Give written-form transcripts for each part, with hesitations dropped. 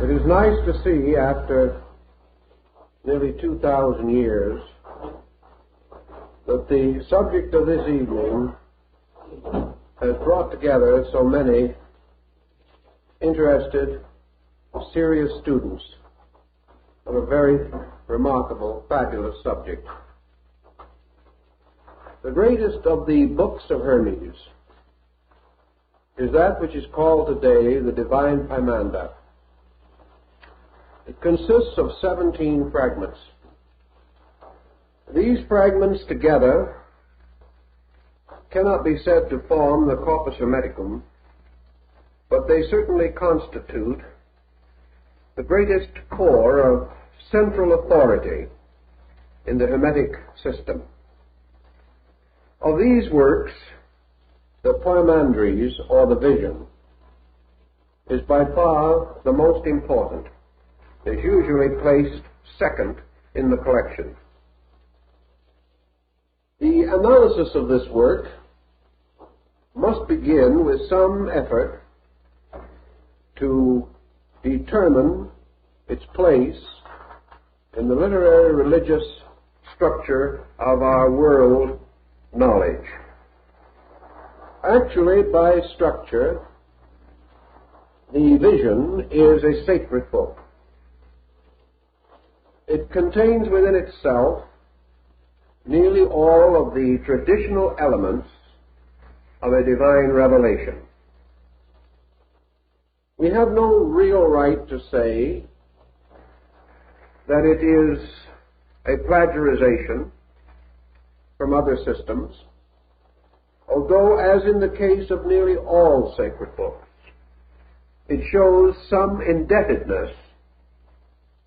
It is nice to see, after nearly 2,000 years, that the subject of this evening has brought together so many interested, serious students of a very remarkable, fabulous subject. The greatest of the books of Hermes is that which is called today the Divine Pymander. It consists of 17 fragments. These fragments together cannot be said to form the corpus hermeticum, but they certainly constitute the greatest core of central authority in the Hermetic system. Of these works, the Pymanderes, or the Vision, is by far the most important. It is usually placed second in the collection. The analysis of this work must begin with some effort to determine its place in the literary religious structure of our world knowledge. Actually, by structure, the Vision is a sacred book. It contains within itself nearly all of the traditional elements of a divine revelation. We have no real right to say that it is a plagiarization from other systems, although, as in the case of nearly all sacred books, it shows some indebtedness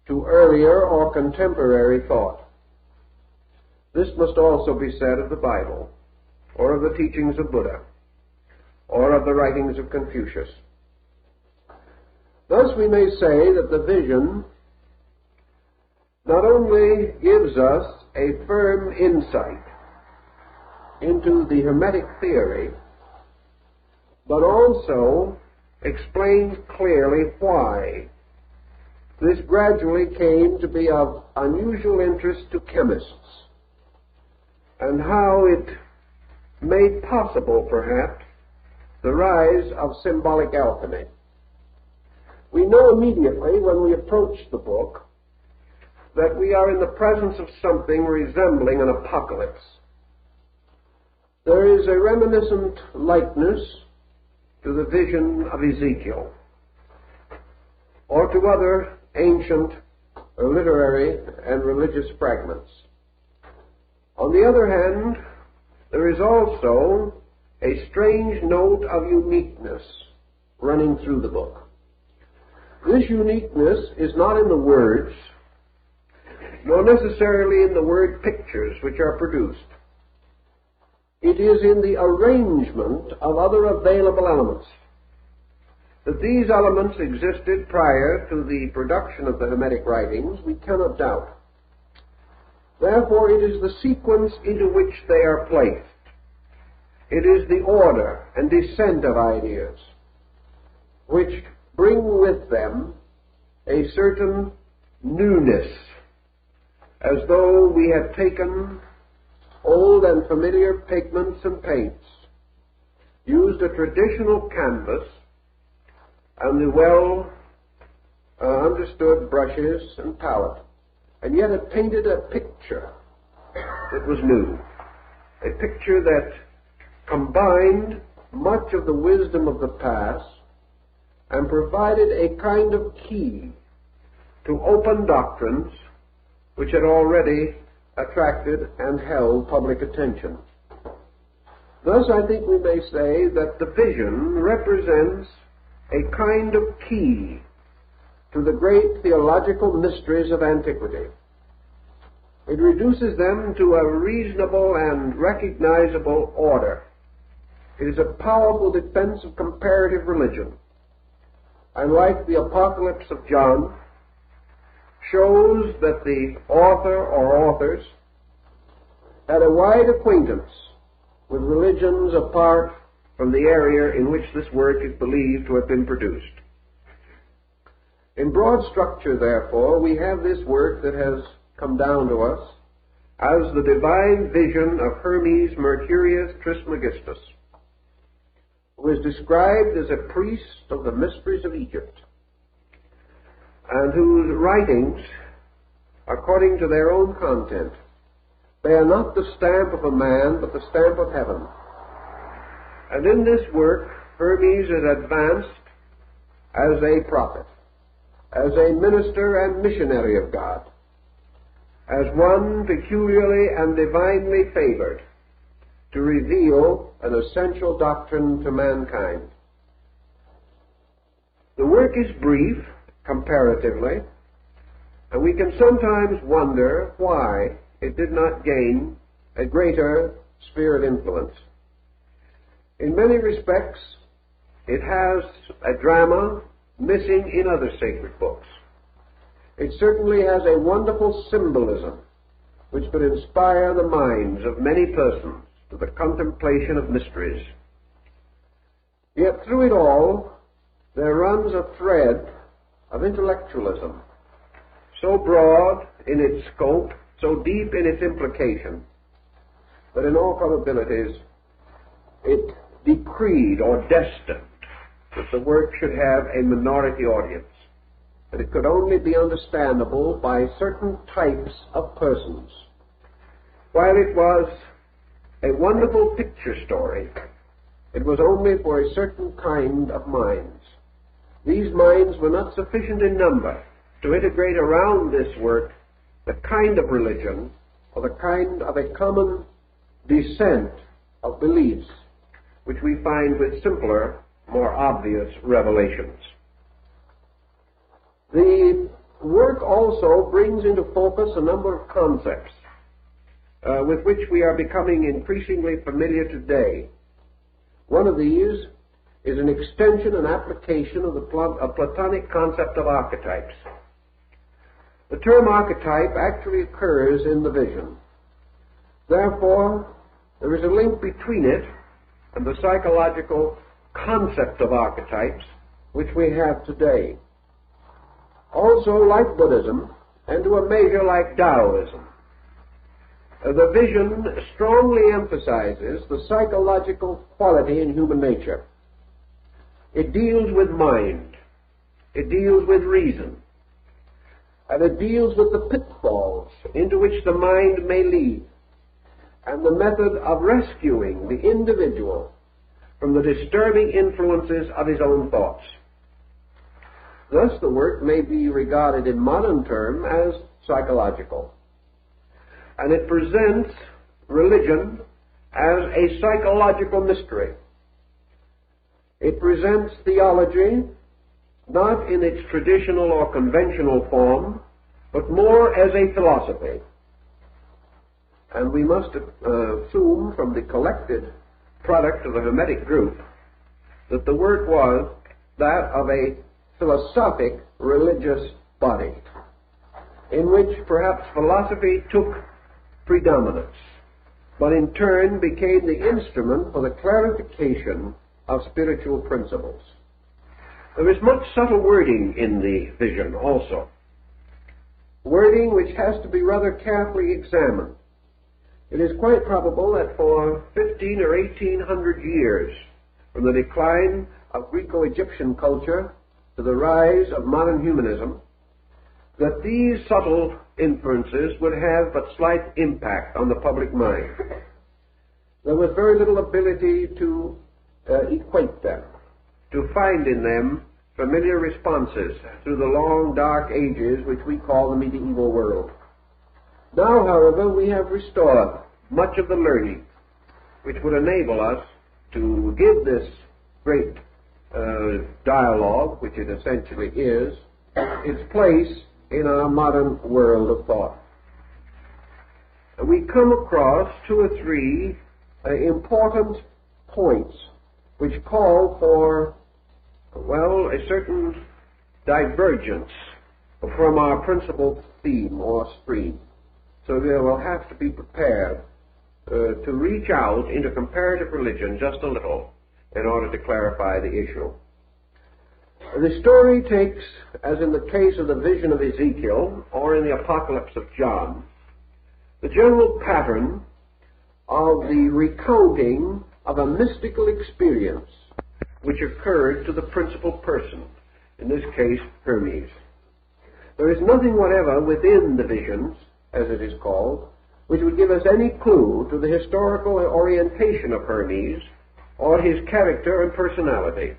to earlier or contemporary thought. This must also be said of the Bible, or of the teachings of Buddha, or of the writings of Confucius. Thus we may say that the Vision not only gives us a firm insight into the Hermetic theory, but also explains clearly why this gradually came to be of unusual interest to chemists, and how it made possible, perhaps, the rise of symbolic alchemy. We know immediately when we approach the book that we are in the presence of something resembling an apocalypse. There is a reminiscent likeness to the vision of Ezekiel, or to other ancient literary and religious fragments. On the other hand, there is also a strange note of uniqueness running through the book. This uniqueness is not in the words, nor necessarily in the word pictures which are produced. It is in the arrangement of other available elements. That these elements existed prior to the production of the Hermetic writings, we cannot doubt. Therefore, it is the sequence into which they are placed. It is the order and descent of ideas which bring with them a certain newness, as though we had taken old and familiar pigments and paints, used a traditional canvas and the well understood brushes and palette, and yet it painted a picture that was new, a picture that combined much of the wisdom of the past and provided a kind of key to open doctrines which had already attracted and held public attention. Thus, I think we may say that the Vision represents a kind of key to the great theological mysteries of antiquity. It reduces them to a reasonable and recognizable order. It is a powerful defense of comparative religion, and like the Apocalypse of John, shows that the author or authors had a wide acquaintance with religions apart from the area in which this work is believed to have been produced. In broad structure, therefore, we have this work that has come down to us as the divine vision of Hermes Mercurius Trismegistus, who is described as a priest of the mysteries of Egypt, and whose writings, according to their own content, bear not the stamp of a man, but the stamp of heaven. And in this work, Hermes is advanced as a prophet, as a minister and missionary of God, as one peculiarly and divinely favored to reveal an essential doctrine to mankind. The work is brief, comparatively, and we can sometimes wonder why it did not gain a greater sphere of influence. In many respects, it has a drama missing in other sacred books. It certainly has a wonderful symbolism which could inspire the minds of many persons to the contemplation of mysteries. Yet through it all, there runs a thread of intellectualism, so broad in its scope, so deep in its implication, that in all probabilities it decreed or destined that the work should have a minority audience, that it could only be understandable by certain types of persons. While it was a wonderful picture story, it was only for a certain kind of minds. These minds were not sufficient in number to integrate around this work the kind of religion or the kind of a common descent of beliefs which we find with simpler, more obvious revelations. The work also brings into focus a number of concepts with which we are becoming increasingly familiar today. One of these is an extension and application of the Platonic concept of archetypes. The term archetype actually occurs in the vision. Therefore, there is a link between it and the psychological concept of archetypes which we have today. Also, like Buddhism, and to a measure like Taoism, the vision strongly emphasizes the psychological quality in human nature. It deals with mind, it deals with reason, and it deals with the pitfalls into which the mind may lead, and the method of rescuing the individual from the disturbing influences of his own thoughts. Thus, the work may be regarded in modern terms as psychological, and it presents religion as a psychological mystery. It presents theology not in its traditional or conventional form, but more as a philosophy. And we must assume from the collected product of the Hermetic group that the work was that of a philosophic religious body, in which perhaps philosophy took predominance, but in turn became the instrument for the clarification of spiritual principles. There is much subtle wording in the vision also, wording which has to be rather carefully examined. It is quite probable that for 15 or 1800 years, from the decline of Greco-Egyptian culture to the rise of modern humanism, that these subtle inferences would have but slight impact on the public mind. There was very little ability to equate them, to find in them familiar responses through the long, dark ages which we call the medieval world. Now, however, we have restored much of the learning which would enable us to give this great dialogue, which it essentially is, its place in our modern world of thought. We come across two or three important points which call for, well, a certain divergence from our principal theme or stream. So we will have to be prepared to reach out into comparative religion just a little in order to clarify the issue. The story takes, as in the case of the vision of Ezekiel or in the Apocalypse of John, the general pattern of the recounting of a mystical experience which occurred to the principal person, in this case Hermes. There is nothing whatever within the visions, as it is called, which would give us any clue to the historical orientation of Hermes or his character and personality.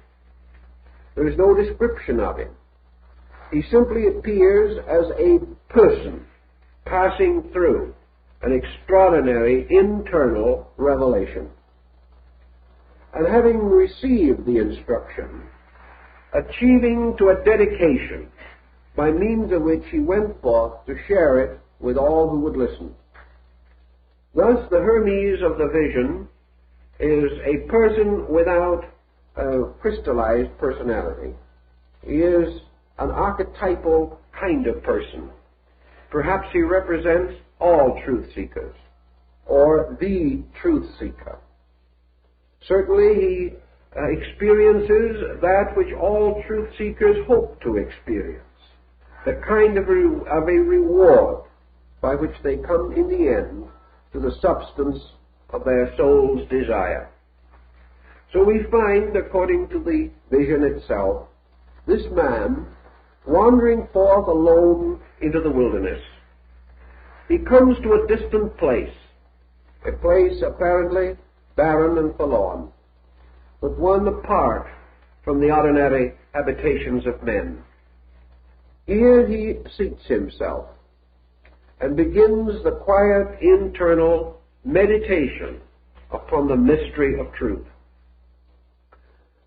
There is no description of him. He simply appears as a person passing through an extraordinary internal revelation. And having received the instruction, achieving to a dedication by means of which he went forth to share it with all who would listen. Thus, the Hermes of the vision is a person without a crystallized personality. He is an archetypal kind of person. Perhaps he represents all truth seekers, or the truth seeker. Certainly he experiences that which all truth seekers hope to experience, the kind of a reward by which they come in the end to the substance of their soul's desire. So we find, according to the vision itself, this man wandering forth alone into the wilderness. He comes to a distant place, a place apparently barren and forlorn, but one apart from the ordinary habitations of men. Here he seats himself and begins the quiet internal meditation upon the mystery of truth.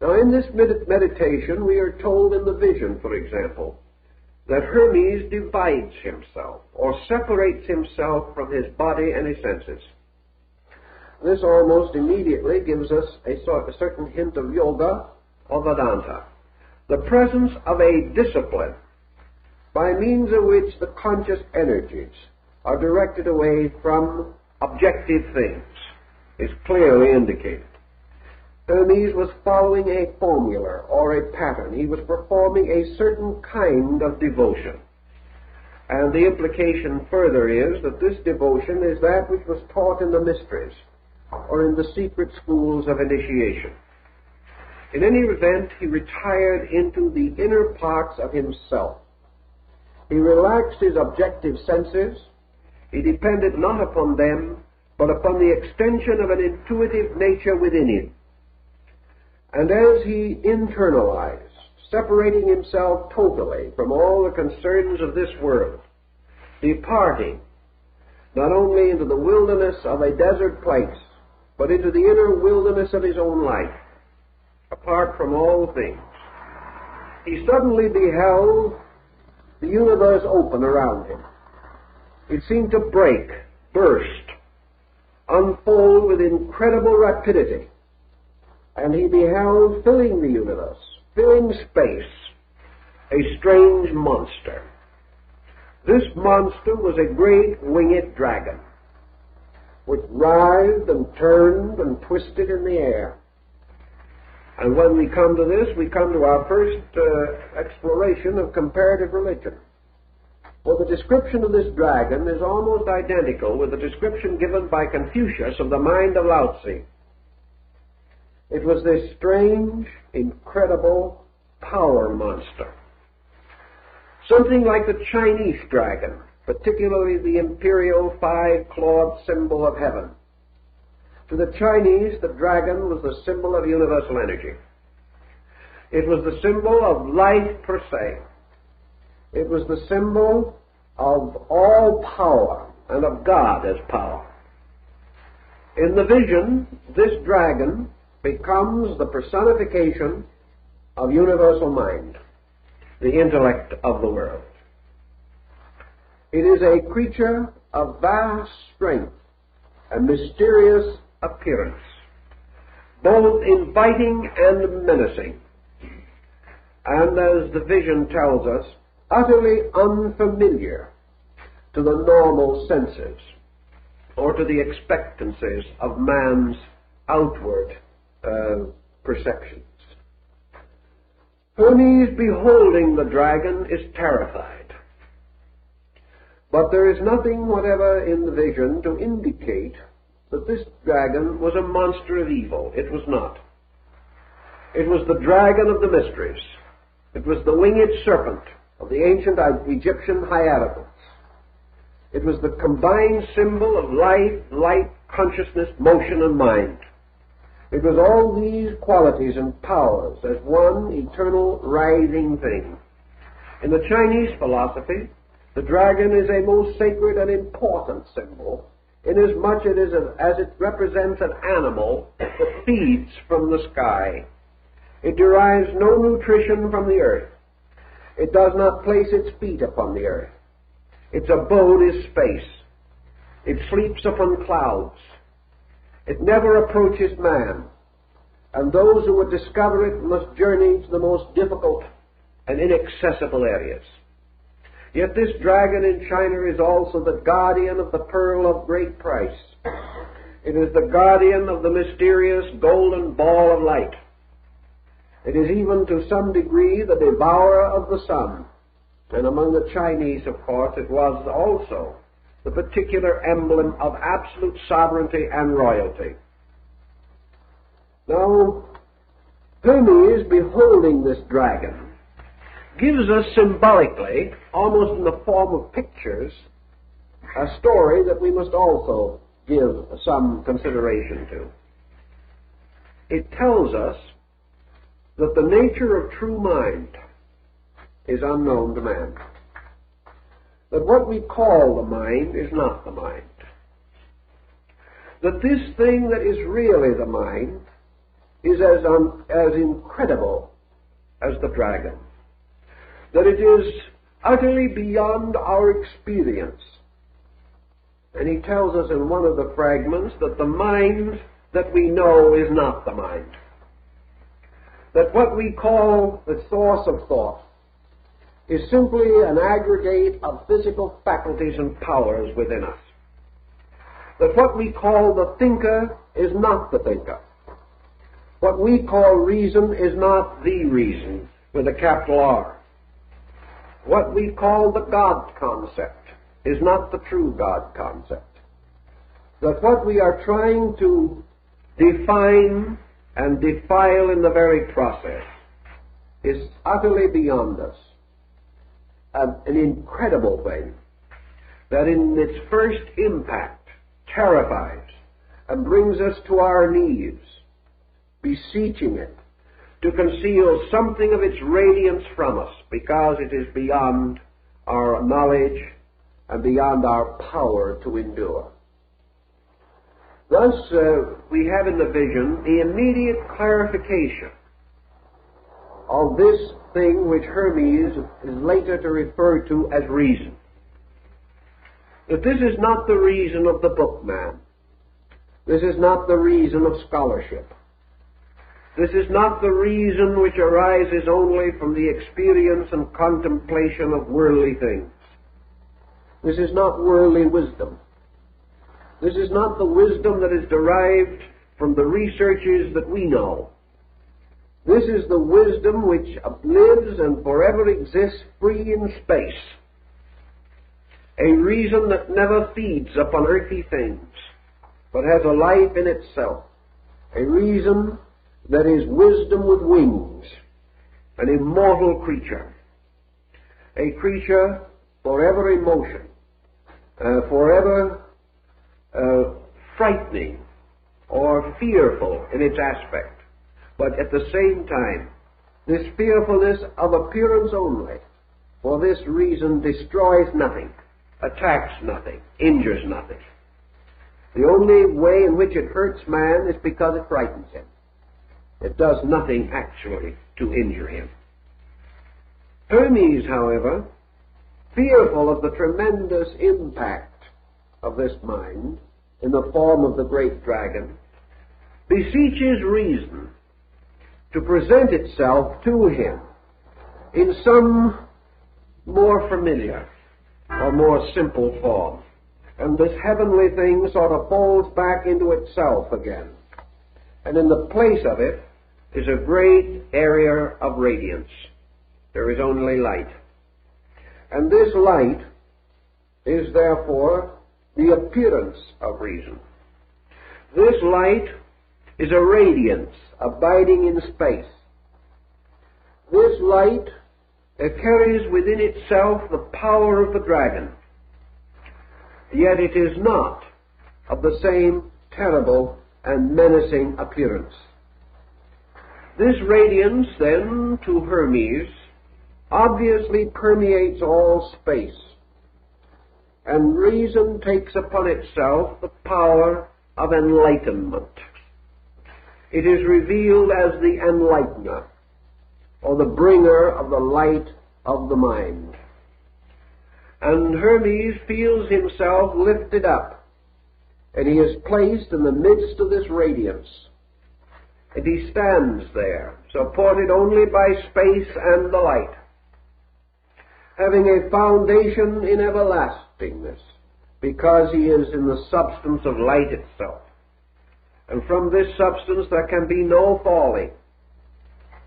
Now, in this meditation, we are told in the vision, for example, that Hermes divides himself or separates himself from his body and his senses. This almost immediately gives us a certain hint of yoga or Vedanta, the presence of a discipline by means of which the conscious energies are directed away from objective things is clearly indicated. Hermes was following a formula or a pattern. He was performing a certain kind of devotion. And the implication further is that this devotion is that which was taught in the mysteries or in the secret schools of initiation. In any event, he retired into the inner parts of himself. He relaxed his objective senses. He depended not upon them, but upon the extension of an intuitive nature within him. And as he internalized, separating himself totally from all the concerns of this world, departing not only into the wilderness of a desert place, but into the inner wilderness of his own life, apart from all things, he suddenly beheld the universe open around him. It seemed to break, burst, unfold with incredible rapidity. And he beheld, filling the universe, filling space, a strange monster. This monster was a great winged dragon, which writhed and turned and twisted in the air. And when we come to this, we come to our first exploration of comparative religion. For the description of this dragon is almost identical with the description given by Confucius of the mind of Lao Tzu. It was this strange, incredible power monster. Something like the Chinese dragon, particularly the imperial five-clawed symbol of heaven. To the Chinese, the dragon was the symbol of universal energy. It was the symbol of life per se. It was the symbol of all power and of God as power. In the vision, this dragon becomes the personification of universal mind, the intellect of the world. It is a creature of vast strength and mysterious appearance, both inviting and menacing, and, as the vision tells us, utterly unfamiliar to the normal senses or to the expectancies of man's outward perceptions. Hermes, beholding the dragon, is terrified. But there is nothing whatever in the vision to indicate that this dragon was a monster of evil. It was not. It was the dragon of the mysteries. It was the winged serpent of the ancient Egyptian hieroglyphs. It was the combined symbol of life, light, consciousness, motion, and mind. It was all these qualities and powers as one eternal writhing thing. In the Chinese philosophy, the dragon is a most sacred and important symbol, inasmuch as it represents an animal that feeds from the sky. It derives no nutrition from the earth. It does not place its feet upon the earth. Its abode is space. It sleeps upon clouds. It never approaches man, and those who would discover it must journey to the most difficult and inaccessible areas. Yet this dragon in China is also the guardian of the pearl of great price. It is the guardian of the mysterious golden ball of light. It is even to some degree the devourer of the sun. And among the Chinese, of course, it was also the particular emblem of absolute sovereignty and royalty. Now, Hermes, beholding this dragon, gives us symbolically, almost in the form of pictures, a story that we must also give some consideration to. It tells us that the nature of true mind is unknown to man. That what we call the mind is not the mind. That this thing that is really the mind is as incredible as the dragon. That it is utterly beyond our experience. And he tells us in one of the fragments that the mind that we know is not the mind. That what we call the source of thought is simply an aggregate of physical faculties and powers within us. That what we call the thinker is not the thinker. What we call reason is not the reason, with a capital R. What we call the God concept is not the true God concept. That what we are trying to define and defile in the very process is utterly beyond us. An incredible thing that in its first impact terrifies and brings us to our knees, beseeching it to conceal something of its radiance from us, because it is beyond our knowledge and beyond our power to endure. Thus, we have in the vision the immediate clarification of this thing which Hermes is later to refer to as reason. That this is not the reason of the bookman. This is not the reason of scholarship. This is not the reason which arises only from the experience and contemplation of worldly things. This is not worldly wisdom. This is not the wisdom that is derived from the researches that we know. This is the wisdom which lives and forever exists free in space. A reason that never feeds upon earthly things, but has a life in itself. A reason that is wisdom with wings, an immortal creature. A creature forever in motion, forever frightening or fearful in its aspect. But at the same time, this fearfulness of appearance only, for this reason destroys nothing, attacks nothing, injures nothing. The only way in which it hurts man is because it frightens him. It does nothing actually to injure him. Hermes, however, fearful of the tremendous impact of this mind in the form of the great dragon, beseeches reason to present itself to him in some more familiar or more simple form. And this heavenly thing sort of falls back into itself again. And in the place of it, is a great area of radiance. There is only light. And this light is therefore the appearance of reason. This light is a radiance abiding in space. This light carries within itself the power of the dragon, yet it is not of the same terrible and menacing appearance. This radiance, then, to Hermes, obviously permeates all space, and reason takes upon itself the power of enlightenment. It is revealed as the enlightener, or the bringer of the light of the mind. And Hermes feels himself lifted up, and he is placed in the midst of this radiance. And he stands there, supported only by space and the light, having a foundation in everlastingness, because he is in the substance of light itself. And from this substance there can be no falling,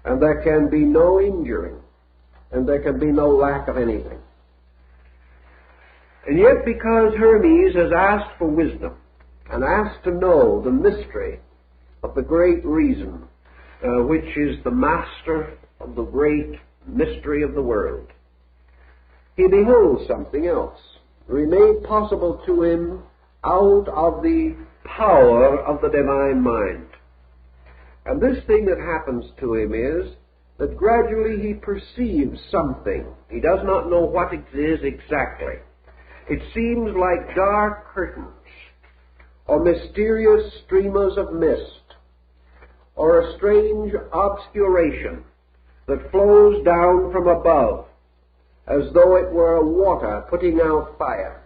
and there can be no injuring, and there can be no lack of anything. And yet, because Hermes has asked for wisdom, and asked to know the mystery of the great reason, which is the master of the great mystery of the world, he beholds something else, made possible to him out of the power of the divine mind. And this thing that happens to him is that gradually he perceives something. He does not know what it is exactly. It seems like dark curtains, or mysterious streamers of mist, or a strange obscuration that flows down from above, as though it were water putting out fire.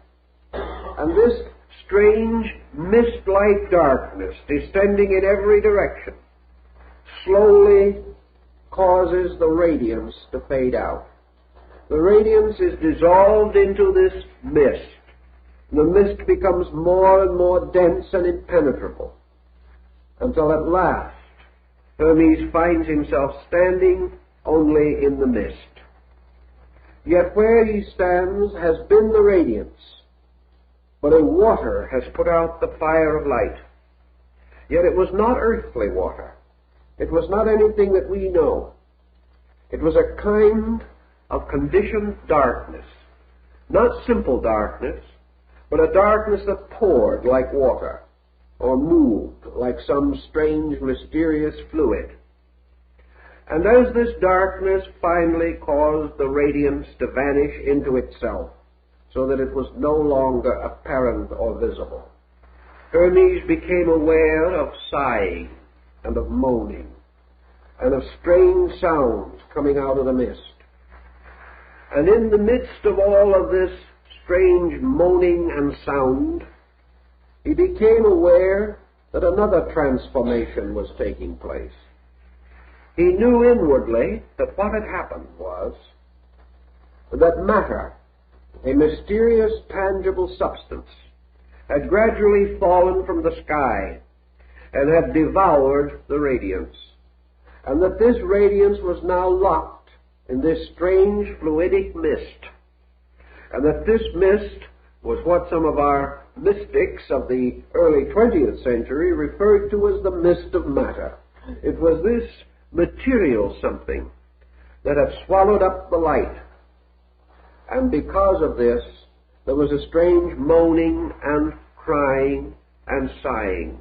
And this strange mist-like darkness, descending in every direction, slowly causes the radiance to fade out. The radiance is dissolved into this mist. The mist becomes more and more dense and impenetrable, until at last Hermes finds himself standing only in the mist. Yet where he stands has been the radiance, but a water has put out the fire of light. Yet it was not earthly water. It was not anything that we know. It was a kind of conditioned darkness, not simple darkness, but a darkness that poured like water, or moved like some strange, mysterious fluid. And as this darkness finally caused the radiance to vanish into itself, so that it was no longer apparent or visible, Hermes became aware of sighing and of moaning, and of strange sounds coming out of the mist. And in the midst of all of this strange moaning and sound, he became aware that another transformation was taking place. He knew inwardly that what had happened was that matter, a mysterious, tangible substance, had gradually fallen from the sky and had devoured the radiance, and that this radiance was now locked in this strange fluidic mist, and that this mist was what some of our mystics of the early 20th century referred to as the mist of matter. It was this material something that had swallowed up the light, and because of this there was a strange moaning and crying and sighing.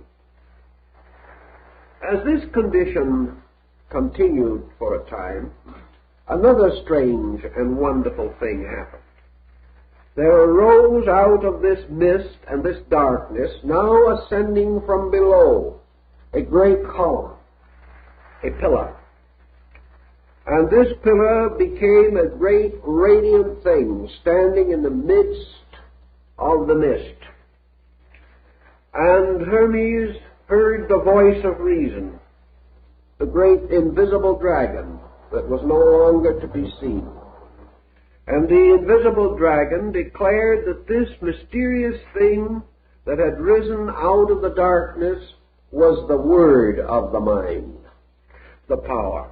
As this condition continued for a time, another strange and wonderful thing happened. There arose out of this mist and this darkness, now ascending from below, a great column, a pillar. And this pillar became a great radiant thing, standing in the midst of the mist. And Hermes heard the voice of reason, the great invisible dragon that was no longer to be seen. And the invisible dragon declared that this mysterious thing that had risen out of the darkness was the word of the mind. the power.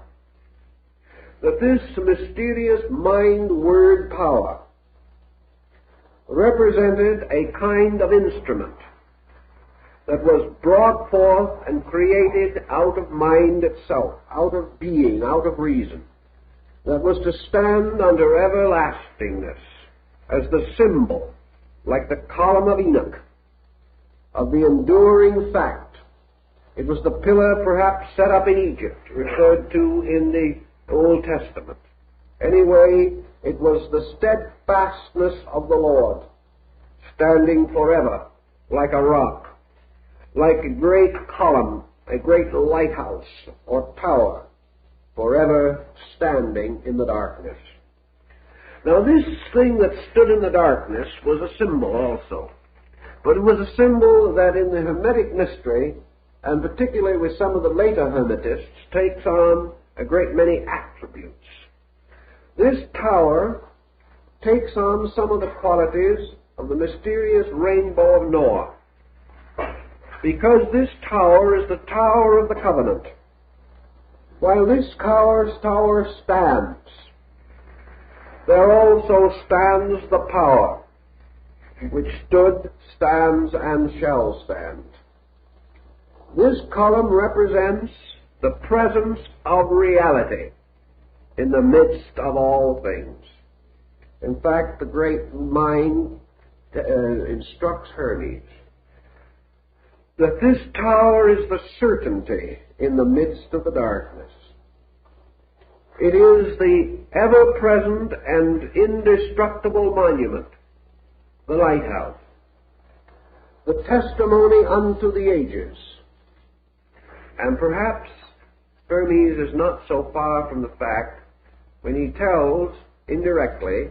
That this mysterious mind-word power represented a kind of instrument that was brought forth and created out of mind itself, out of being, out of reason, that was to stand under everlastingness as the symbol, like the column of Enoch, of the enduring fact. It was the pillar perhaps set up in Egypt, referred to in the Old Testament. Anyway, it was the steadfastness of the Lord, standing forever like a rock, like a great column, a great lighthouse or tower, forever standing in the darkness. Now this thing that stood in the darkness was a symbol also. But it was a symbol that in the Hermetic mystery, and particularly with some of the later Hermetists, takes on a great many attributes. This tower takes on some of the qualities of the mysterious rainbow of Noah, because this tower is the tower of the covenant. While this tower stands, there also stands the power which stood, stands, and shall stand. This column represents the presence of reality in the midst of all things. In fact, the great mind instructs Hermes that this tower is the certainty in the midst of the darkness. It is the ever-present and indestructible monument, the lighthouse, the testimony unto the ages. And perhaps Hermes is not so far from the fact when he tells, indirectly,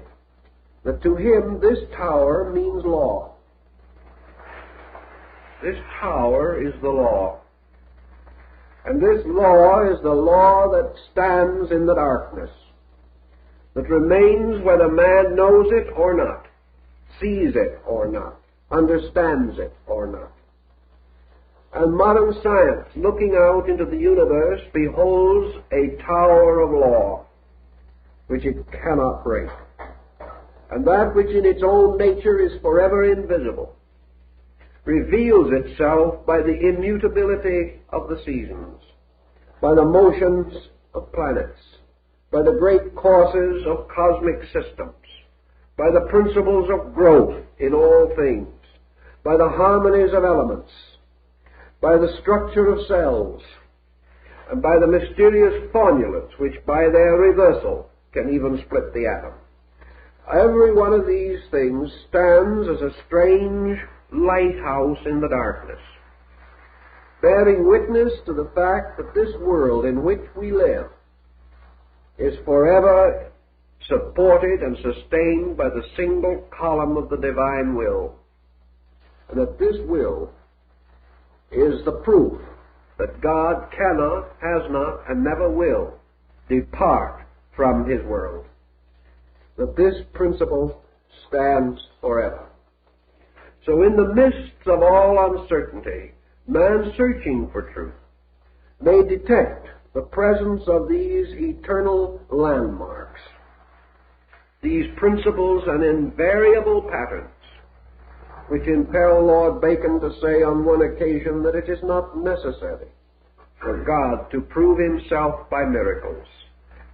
that to him this tower means law. This tower is the law. And this law is the law that stands in the darkness, that remains whether man knows it or not, sees it or not, understands it or not. And modern science, looking out into the universe, beholds a tower of law which it cannot break. And that which in its own nature is forever invisible reveals itself by the immutability of the seasons, by the motions of planets, by the great courses of cosmic systems, by the principles of growth in all things, by the harmonies of elements, by the structure of cells, and by the mysterious formulas which by their reversal can even split the atom. Every one of these things stands as a strange lighthouse in the darkness, bearing witness to the fact that this world in which we live is forever supported and sustained by the single column of the divine will, and that this will is the proof that God cannot, has not, and never will depart from his world, that this principle stands forever. So in the midst of all uncertainty, man searching for truth may detect the presence of these eternal landmarks, these principles and invariable patterns, which impel Lord Bacon to say on one occasion that it is not necessary for God to prove himself by miracles,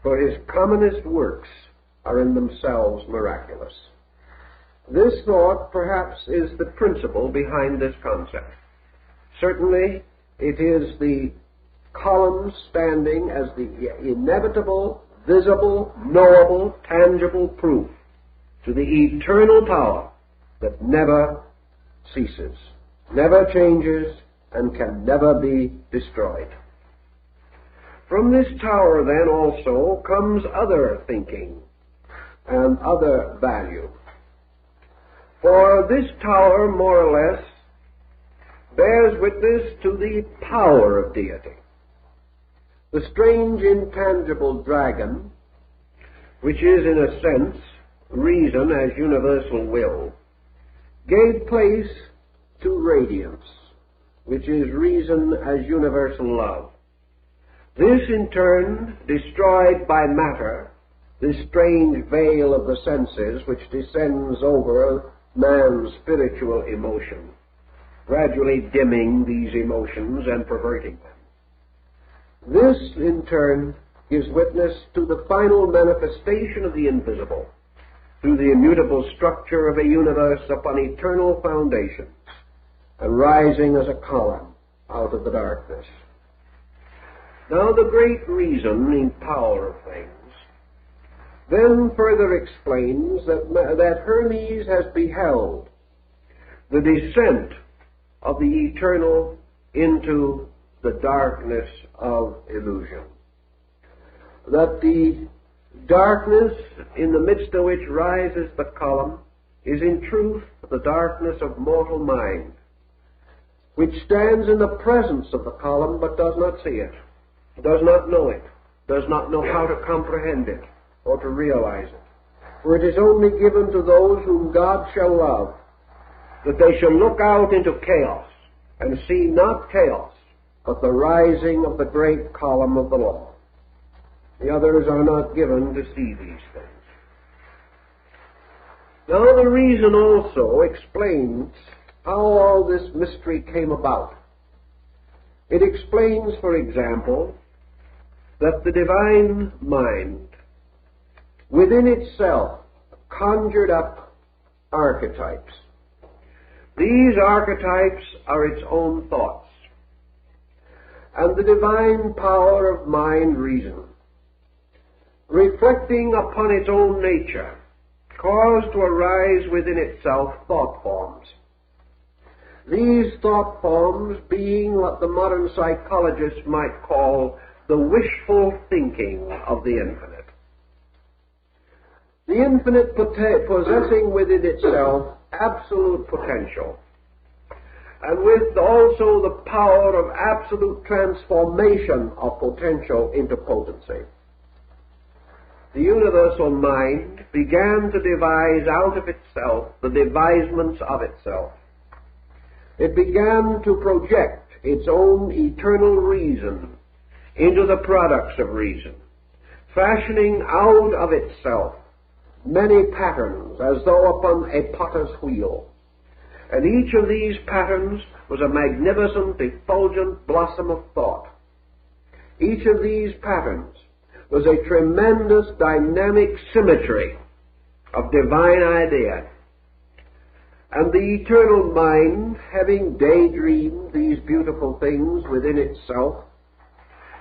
for his commonest works are in themselves miraculous. This thought, perhaps, is the principle behind this concept. Certainly, it is the column standing as the inevitable, visible, knowable, tangible proof to the eternal power that never ceases, never changes, and can never be destroyed. From this tower, then, also comes other thinking and other value. For this tower, more or less, bears witness to the power of deity. The strange, intangible dragon, which is, in a sense, reason as universal will, gave place to radiance, which is reason as universal love. This, in turn, destroyed by matter, this strange veil of the senses which descends over man's spiritual emotion, gradually dimming these emotions and perverting them. This, in turn, gives witness to the final manifestation of the invisible through the immutable structure of a universe upon eternal foundations and rising as a column out of the darkness. Now, the great reasoning power of things then further explains that Hermes has beheld the descent of the eternal into the darkness of illusion. That the darkness in the midst of which rises the column is in truth the darkness of mortal mind, which stands in the presence of the column but does not see it, does not know it, does not know how to comprehend it or to realize it. For it is only given to those whom God shall love that they shall look out into chaos and see not chaos, but the rising of the great column of the law. The others are not given to see these things. Now the reason also explains how all this mystery came about. It explains, for example, that the divine mind within itself conjured up archetypes. These archetypes are its own thoughts. And the divine power of mind reason, reflecting upon its own nature, caused to arise within itself thought forms. These thought forms being what the modern psychologists might call the wishful thinking of the infinite. The infinite possessing within itself absolute potential, and with also the power of absolute transformation of potential into potency. The universal mind began to devise out of itself the devisements of itself. It began to project its own eternal reason into the products of reason, fashioning out of itself many patterns as though upon a potter's wheel. And each of these patterns was a magnificent, effulgent blossom of thought. Each of these patterns was a tremendous dynamic symmetry of divine idea. And the eternal mind, having daydreamed these beautiful things within itself,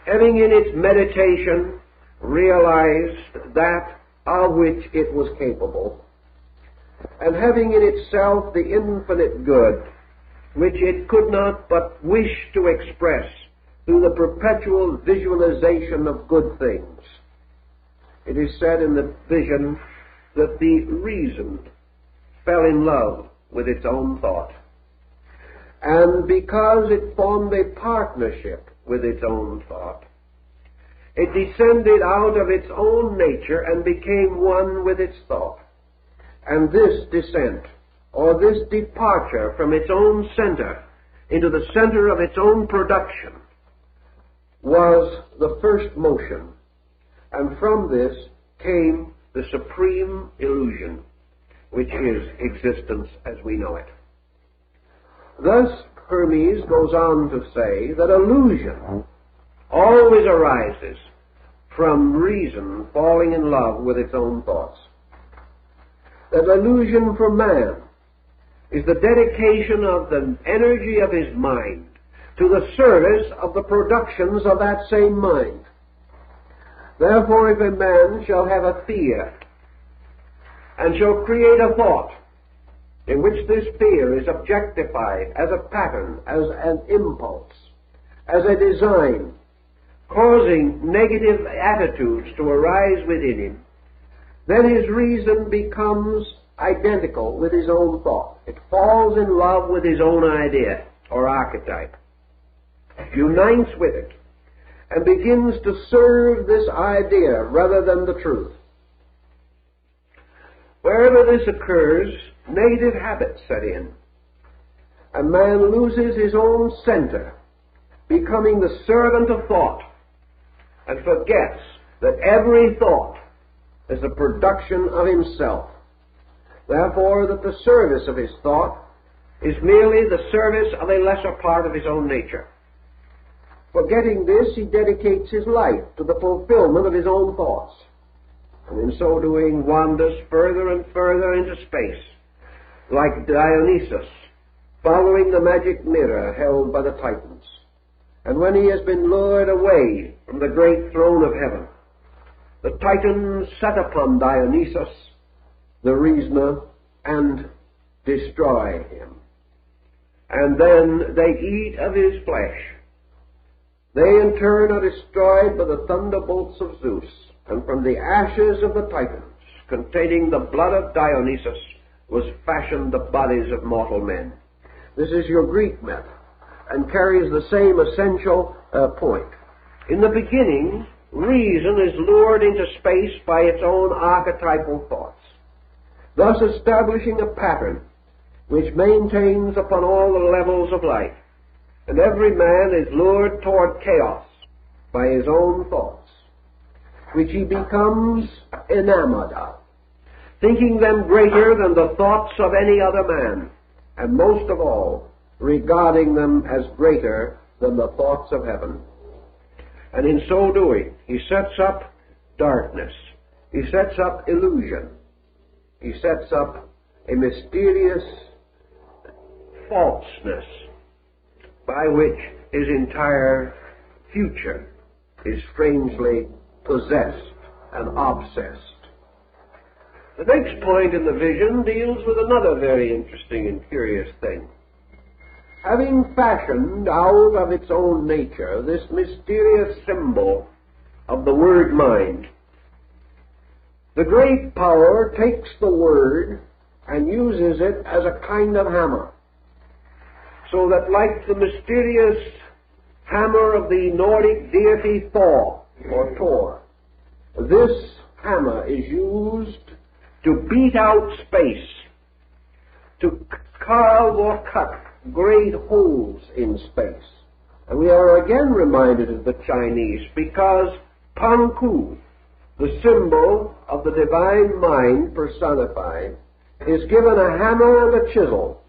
having in its meditation realized that of which it was capable, and having in itself the infinite good, which it could not but wish to express through the perpetual visualization of good things. It is said in the vision that the reason fell in love with its own thought, and because it formed a partnership with its own thought, it descended out of its own nature and became one with its thought. And this descent, or this departure from its own center into the center of its own production, was the first motion. And from this came the supreme illusion, which is existence as we know it. Thus, Hermes goes on to say that illusion always arises from reason falling in love with its own thoughts. That illusion for man is the dedication of the energy of his mind to the service of the productions of that same mind. Therefore, if a man shall have a fear and shall create a thought in which this fear is objectified as a pattern, as an impulse, as a design, causing negative attitudes to arise within him, then his reason becomes identical with his own thought. It falls in love with his own idea or archetype, unites with it, and begins to serve this idea rather than the truth. Wherever this occurs, negative habits set in, and man loses his own center, becoming the servant of thought, and forgets that every thought is a production of himself. Therefore, that the service of his thought is merely the service of a lesser part of his own nature. Forgetting this, he dedicates his life to the fulfillment of his own thoughts, and in so doing wanders further and further into space, like Dionysus, following the magic mirror held by the Titans. And when he has been lured away from the great throne of heaven, the Titans set upon Dionysus, the reasoner, and destroy him. And then they eat of his flesh. They in turn are destroyed by the thunderbolts of Zeus, and from the ashes of the Titans, containing the blood of Dionysus, was fashioned the bodies of mortal men. This is your Greek myth, and carries the same essential point. In the beginning, reason is lured into space by its own archetypal thoughts, thus establishing a pattern which maintains upon all the levels of life, and every man is lured toward chaos by his own thoughts, which he becomes enamored of, thinking them greater than the thoughts of any other man, and most of all, regarding them as greater than the thoughts of heaven. And in so doing, he sets up darkness. He sets up illusion. He sets up a mysterious falseness by which his entire future is strangely possessed and obsessed. The next point in the vision deals with another very interesting and curious thing. Having fashioned out of its own nature this mysterious symbol of the word mind, the great power takes the word and uses it as a kind of hammer, so that like the mysterious hammer of the Nordic deity Thor, or Thor, this hammer is used to beat out space, to carve or cut great holes in space. And we are again reminded of the Chinese, because Panku, the symbol of the divine mind personified, is given a hammer and a chisel,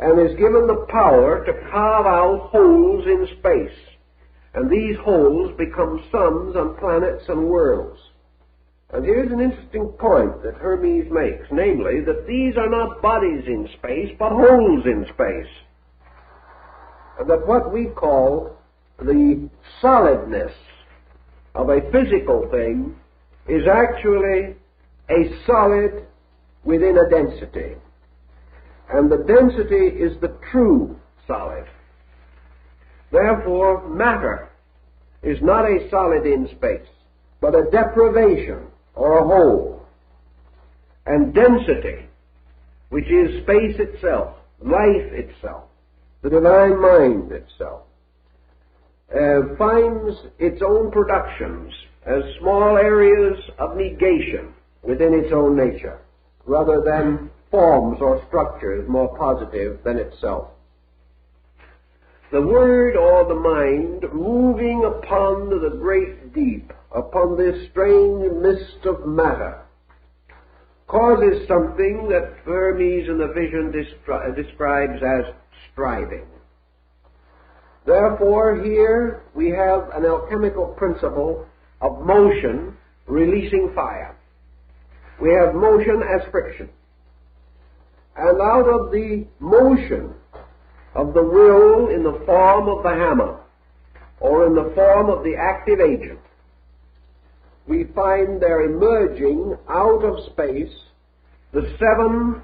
and is given the power to carve out holes in space. And these holes become suns and planets and worlds. And here's an interesting point that Hermes makes, namely that these are not bodies in space, but holes in space. And that what we call the solidness of a physical thing is actually a solid within a density. And the density is the true solid. Therefore, matter is not a solid in space, but a deprivation or a hole. And density, which is space itself, life itself, the divine mind itself, finds its own productions as small areas of negation within its own nature, rather than forms or structures more positive than itself. The word or the mind moving upon the great deep, upon this strange mist of matter, causes something that Hermes in the vision describes as striving. Therefore, here we have an alchemical principle of motion releasing fire. We have motion as friction. And out of the motion of the will in the form of the hammer, or in the form of the active agent, we find there emerging out of space the 7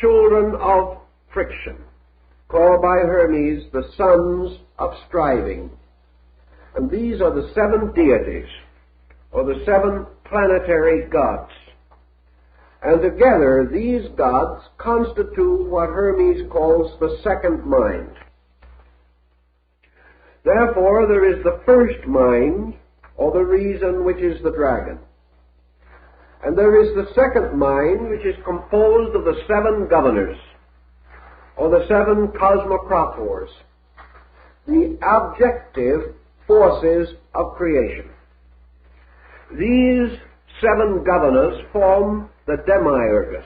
children of friction, called by Hermes the sons of striving. And these are the 7 deities, or the 7 planetary gods. And together these gods constitute what Hermes calls the second mind. Therefore there is the first mind, or the reason, which is the dragon. And there is the second mind, which is composed of the 7 governors, or the 7 cosmocrators, the objective forces of creation. These 7 governors form the demiurgus,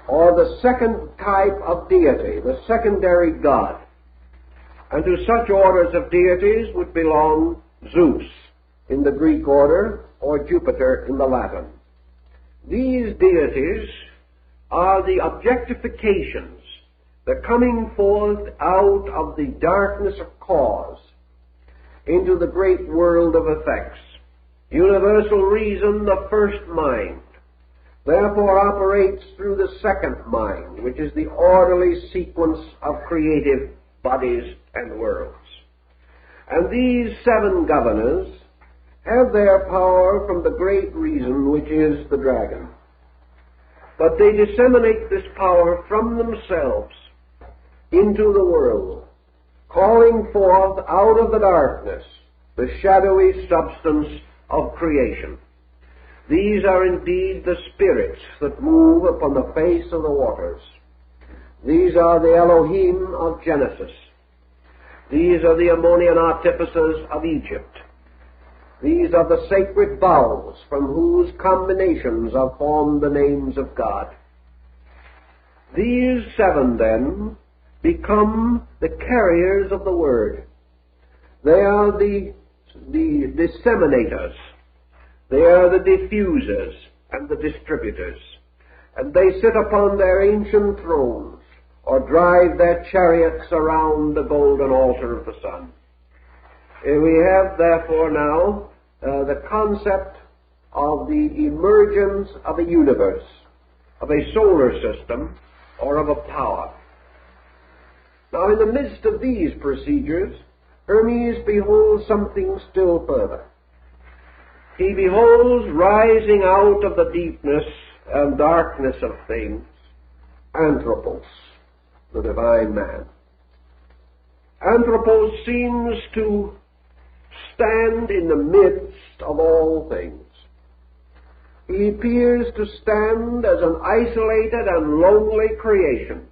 or the second type of deity, the secondary god. And to such orders of deities would belong Zeus in the Greek order, or Jupiter in the Latin. These deities are the objectifications, the coming forth out of the darkness of cause into the great world of effects. Universal reason, the first mind, therefore operates through the second mind, which is the orderly sequence of creative bodies and worlds. And these 7 governors have their power from the great reason, which is the dragon. But they disseminate this power from themselves into the world, calling forth out of the darkness the shadowy substance of creation. These are indeed the spirits that move upon the face of the waters. These are the Elohim of Genesis. These are the Ammonian artificers of Egypt. These are the sacred vowels from whose combinations are formed the names of God. These 7, then, become the carriers of the Word. They are the disseminators. They are the diffusers and the distributors. And they sit upon their ancient thrones, or drive their chariots around the golden altar of the sun. We have, therefore, now the concept of the emergence of a universe, of a solar system, or of a power. Now, in the midst of these procedures, Hermes beholds something still further. He beholds, rising out of the deepness and darkness of things, Anthropos, the divine man. Anthropos seems to stand in the midst of all things. He appears to stand as an isolated and lonely creation.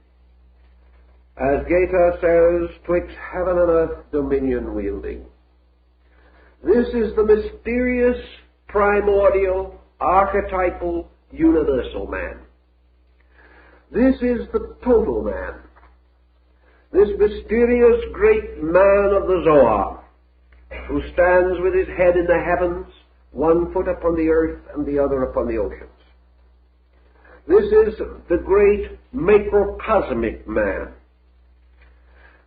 As Goethe says, twixt heaven and earth dominion wielding. This is the mysterious, primordial, archetypal, universal man. This is the total man. This mysterious great man of the Zohar, who stands with his head in the heavens, one foot upon the earth and the other upon the oceans. This is the great macrocosmic man.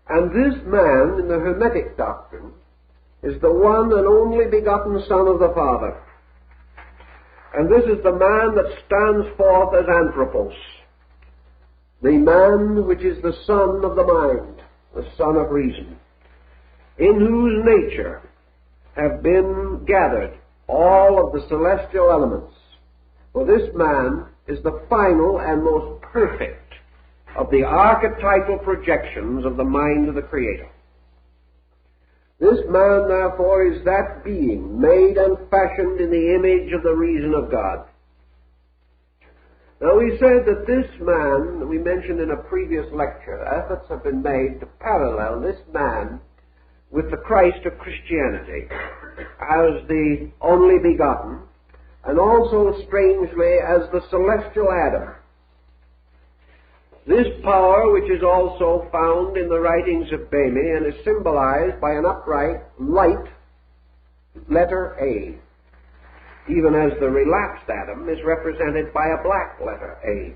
And this man, in the Hermetic doctrine, is the one and only begotten Son of the Father. And this is the man that stands forth as Anthropos, the man which is the son of the mind, the son of reason, in whose nature have been gathered all of the celestial elements. For this man is the final and most perfect of the archetypal projections of the mind of the Creator. This man, therefore, is that being made and fashioned in the image of the reason of God. Now, we said that this man, we mentioned in a previous lecture, efforts have been made to parallel this man with the Christ of Christianity as the only begotten, and also, strangely, as the celestial Adam. This power, which is also found in the writings of Bami and is symbolized by an upright, light letter A, even as the relapsed Adam is represented by a black letter A.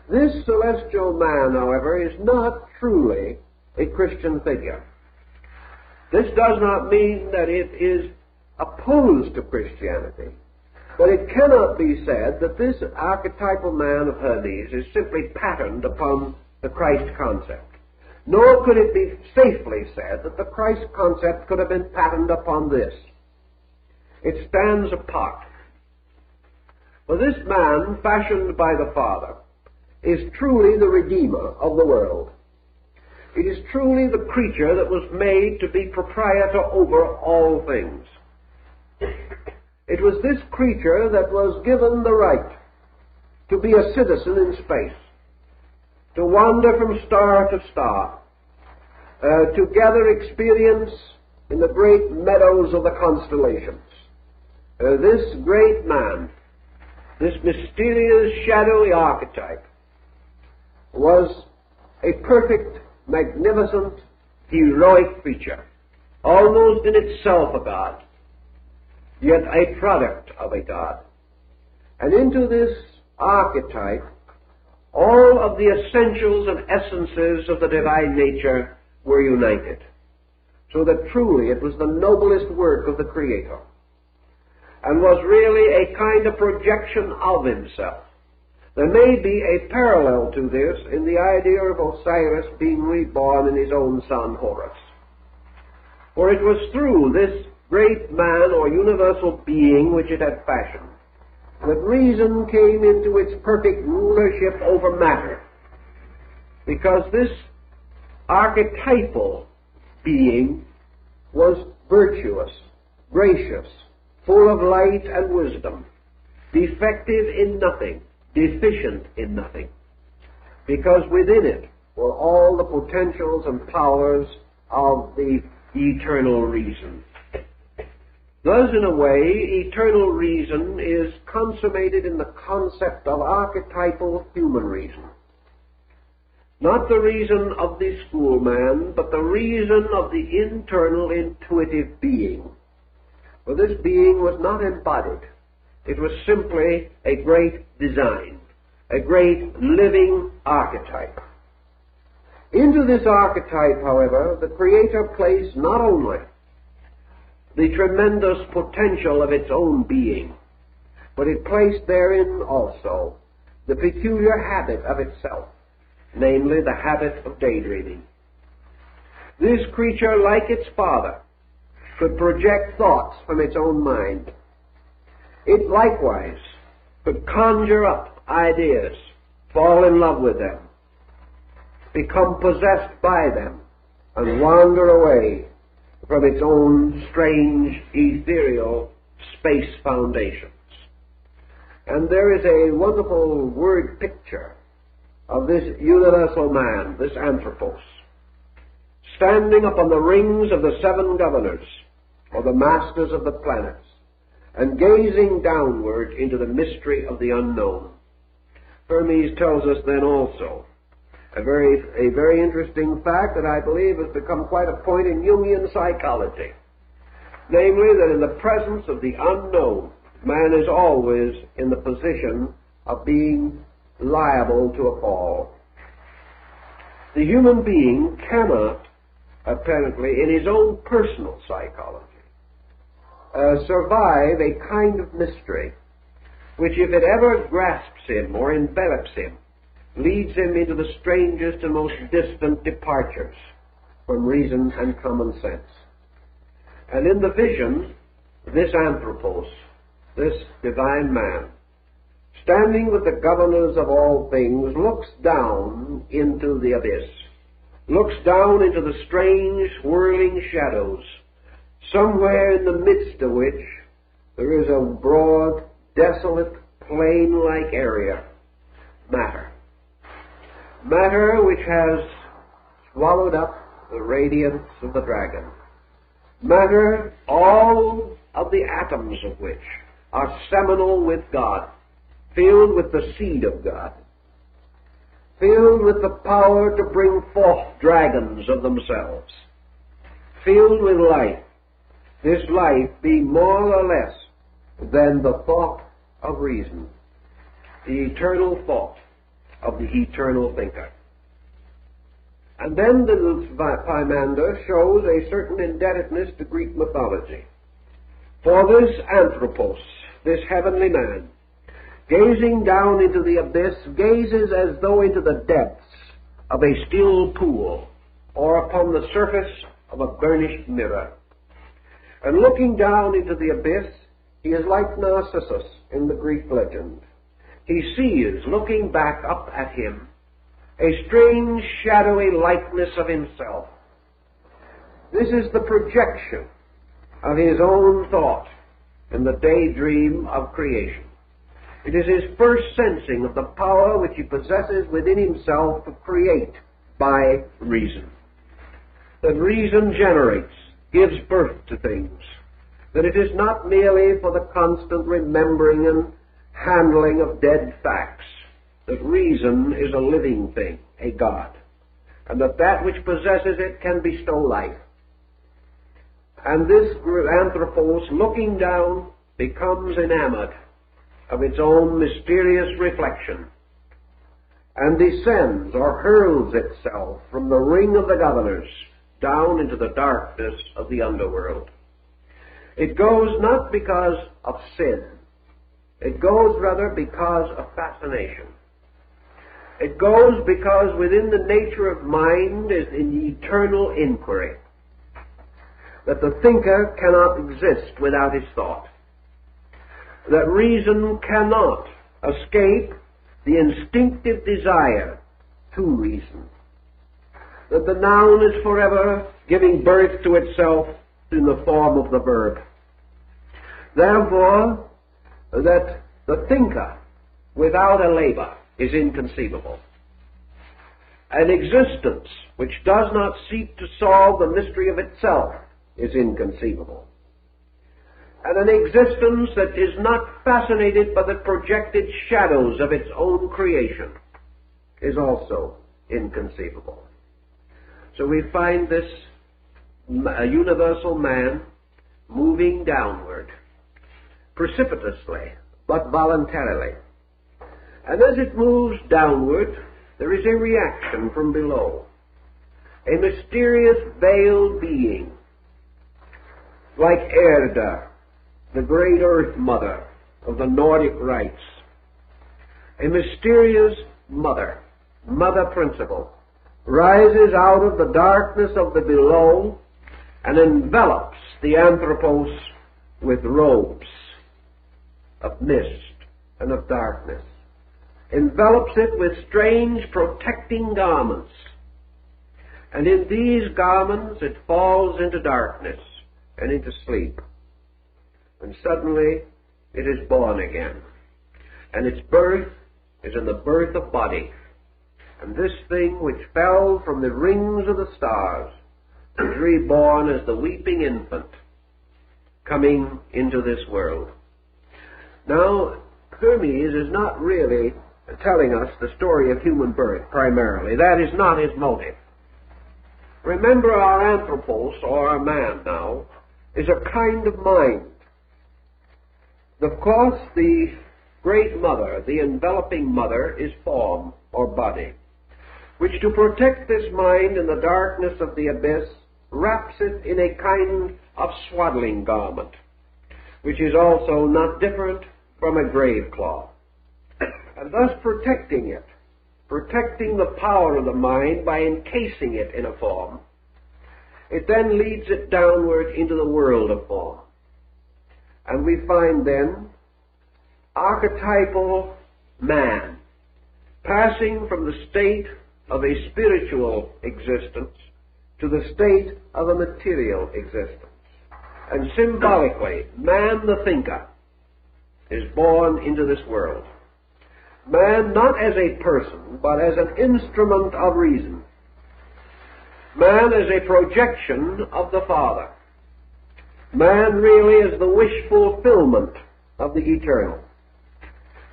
This celestial man, however, is not truly a Christian figure. This does not mean that it is opposed to Christianity. But it cannot be said that this archetypal man of Hermes is simply patterned upon the Christ concept. Nor could it be safely said that the Christ concept could have been patterned upon this. It stands apart. For this man, fashioned by the Father, is truly the Redeemer of the world. It is truly the creature that was made to be proprietor over all things. It was this creature that was given the right to be a citizen in space, to wander from star to star, to gather experience in the great meadows of the constellations. This great man, this mysterious, shadowy archetype, was a perfect, magnificent, heroic creature, almost in itself a god, yet a product of a god. And into this archetype, all of the essentials and essences of the divine nature were united, so that truly it was the noblest work of the Creator, and was really a kind of projection of himself. There may be a parallel to this in the idea of Osiris being reborn in his own son Horus. For it was through this great man or universal being which it had fashioned that reason came into its perfect rulership over matter, because this archetypal being was virtuous, gracious, full of light and wisdom, defective in nothing, deficient in nothing, because within it were all the potentials and powers of the eternal reason. Thus, in a way, eternal reason is consummated in the concept of archetypal human reason. Not the reason of the schoolman, but the reason of the internal intuitive being. For this being was not embodied. It was simply a great design, a great living archetype. Into this archetype, however, the Creator placed not only the tremendous potential of its own being, but it placed therein also the peculiar habit of itself, namely the habit of daydreaming. This creature, like its father, could project thoughts from its own mind. It likewise could conjure up ideas, fall in love with them, become possessed by them, and wander away from its own strange, ethereal space foundations. And there is a wonderful word picture of this universal man, this anthropos, standing upon the rings of the seven governors, or the masters of the planets, and gazing downward into the mystery of the unknown. Hermes tells us then also a very interesting fact that I believe has become quite a point in Jungian psychology, namely that in the presence of the unknown, man is always in the position of being liable to a fall. The human being cannot, apparently, in his own personal psychology, survive a kind of mystery which, if it ever grasps him or envelops him, leads him into the strangest and most distant departures from reason and common sense. And in the vision, this anthropos, this divine man, standing with the governors of all things, looks down into the abyss, looks down into the strange whirling shadows, somewhere in the midst of which there is a broad, desolate, plain-like area, matter. Matter which has swallowed up the radiance of the dragon. Matter, all of the atoms of which are seminal with God, filled with the seed of God, filled with the power to bring forth dragons of themselves, filled with life, this life being more or less than the thought of reason, the eternal thought of the eternal thinker. And then the Pymander shows a certain indebtedness to Greek mythology. For this anthropos, this heavenly man, gazing down into the abyss, gazes as though into the depths of a still pool or upon the surface of a burnished mirror. And looking down into the abyss, he is like Narcissus in the Greek legend. He sees, looking back up at him, a strange, shadowy likeness of himself. This is the projection of his own thought in the daydream of creation. It is his first sensing of the power which he possesses within himself to create by reason. That reason generates gives birth to things, that it is not merely for the constant remembering and handling of dead facts, that reason is a living thing, a God, and that which possesses it can bestow life. And this anthropos, looking down, becomes enamored of its own mysterious reflection, and descends or hurls itself from the ring of the governors down into the darkness of the underworld. It goes not because of sin. It goes rather because of fascination. It goes because within the nature of mind is an eternal inquiry, that the thinker cannot exist without his thought, that reason cannot escape the instinctive desire to reason, that the noun is forever giving birth to itself in the form of the verb. Therefore, that the thinker without a labor is inconceivable. An existence which does not seek to solve the mystery of itself is inconceivable. And an existence that is not fascinated by the projected shadows of its own creation is also inconceivable. So we find this universal man moving downward, precipitously, but voluntarily. And as it moves downward, there is a reaction from below. A mysterious veiled being, like Erda, the great earth mother of the Nordic rites. A mysterious mother principle, rises out of the darkness of the below and envelops the anthropos with robes of mist and of darkness, envelops it with strange protecting garments, and in these garments it falls into darkness and into sleep, and suddenly it is born again, and its birth is in the birth of body. And this thing which fell from the rings of the stars is reborn as the weeping infant coming into this world. Now, Hermes is not really telling us the story of human birth primarily. That is not his motive. Remember, our anthropos, or our man now, is a kind of mind. Of course, the great mother, the enveloping mother, is form or body, which to protect this mind in the darkness of the abyss wraps it in a kind of swaddling garment, which is also not different from a grave cloth, and thus protecting it, protecting the power of the mind by encasing it in a form. It then leads it downward into the world of form. And we find then archetypal man passing from the state of a spiritual existence to the state of a material existence. And symbolically, man the thinker is born into this world. Man not as a person, but as an instrument of reason. Man as a projection of the Father. Man really is the wish fulfillment of the eternal.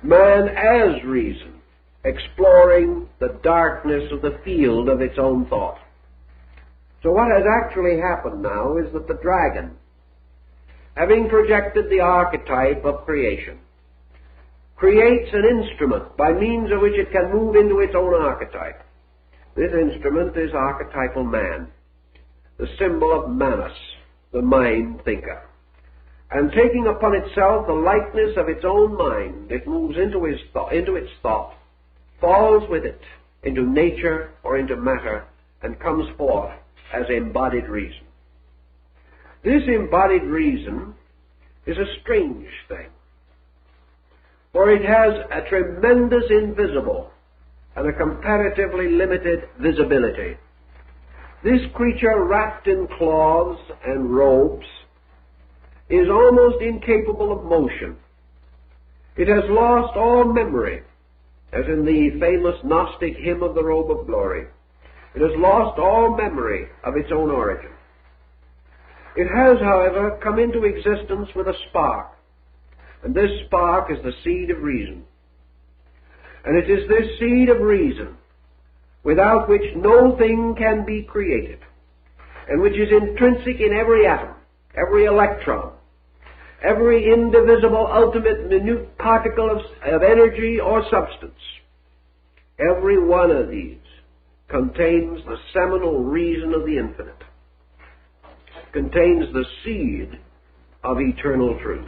Man as reason, exploring the darkness of the field of its own thought. So what has actually happened now is that the dragon, having projected the archetype of creation, creates an instrument by means of which it can move into its own archetype. This instrument is archetypal man, the symbol of Manus, the mind thinker. And taking upon itself the likeness of its own mind, it moves into its thought, falls with it into nature or into matter, and comes forth as embodied reason. This embodied reason is a strange thing, for it has a tremendous invisible and a comparatively limited visibility. This creature, wrapped in cloths and robes, is almost incapable of motion. It has lost all memory, as in the famous Gnostic hymn of the Robe of Glory. It has lost all memory of its own origin. It has, however, come into existence with a spark, and this spark is the seed of reason. And it is this seed of reason without which no thing can be created, and which is intrinsic in every atom, every electron, every indivisible, ultimate, minute particle of energy or substance. Every one of these contains the seminal reason of the infinite, contains the seed of eternal truth.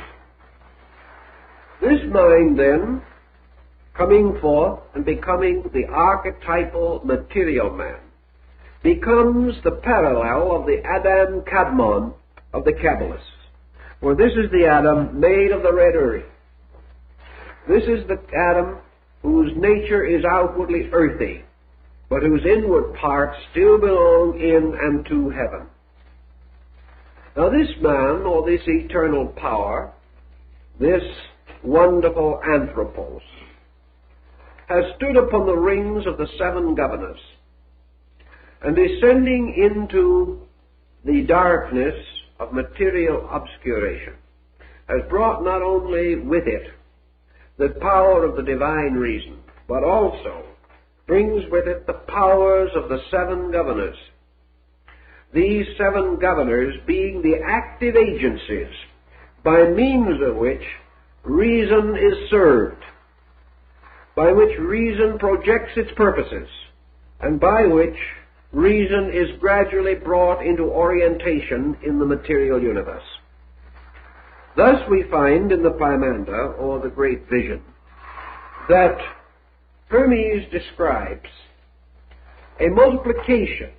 This mind, then, coming forth and becoming the archetypal material man, becomes the parallel of the Adam Kadmon of the Kabbalists. For this is the Adam made of the red earth. This is the Adam whose nature is outwardly earthy, but whose inward parts still belong in and to heaven. Now this man, or this eternal power, this wonderful anthropos, has stood upon the rings of the seven governors, and descending into the darkness of material obscuration, has brought not only with it the power of the divine reason, but also brings with it the powers of the seven governors. These seven governors being the active agencies by means of which reason is served, by which reason projects its purposes, and by which reason is gradually brought into orientation in the material universe. Thus we find in the Pymander, or the Great Vision, that Hermes describes a multiplication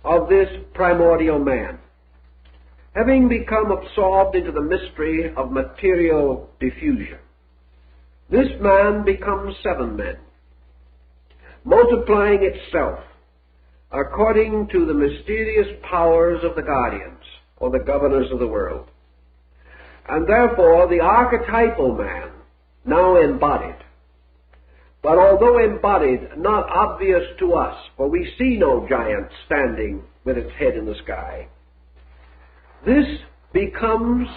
of this primordial man, having become absorbed into the mystery of material diffusion. This man becomes seven men, multiplying itself according to the mysterious powers of the guardians, or the governors of the world. And therefore the archetypal man, now embodied, but although embodied, not obvious to us, for we see no giant standing with its head in the sky, this becomes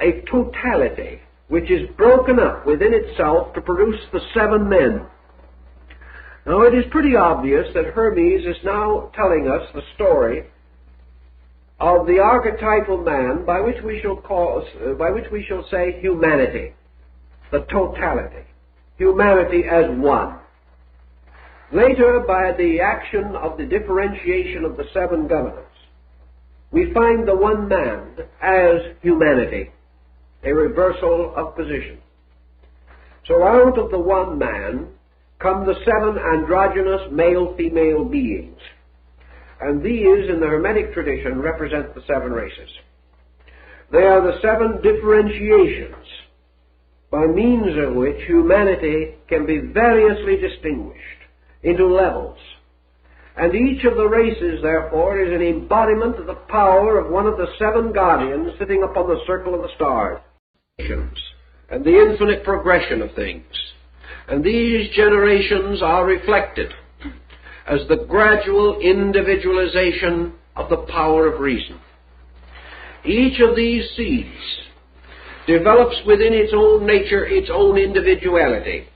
a totality which is broken up within itself to produce the seven men. Now it is pretty obvious that Hermes is now telling us the story of the archetypal man, by which we shall say humanity, the totality, humanity as one. Later, by the action of the differentiation of the seven governors, we find the one man as humanity, a reversal of position. So out of the one man come the seven androgynous male-female beings, and these, in the Hermetic tradition, represent the seven races. They are the seven differentiations by means of which humanity can be variously distinguished into levels. And each of the races, therefore, is an embodiment of the power of one of the seven guardians sitting upon the circle of the stars, and the infinite progression of things. And these generations are reflected as the gradual individualization of the power of reason. Each of these seeds develops within its own nature its own individuality.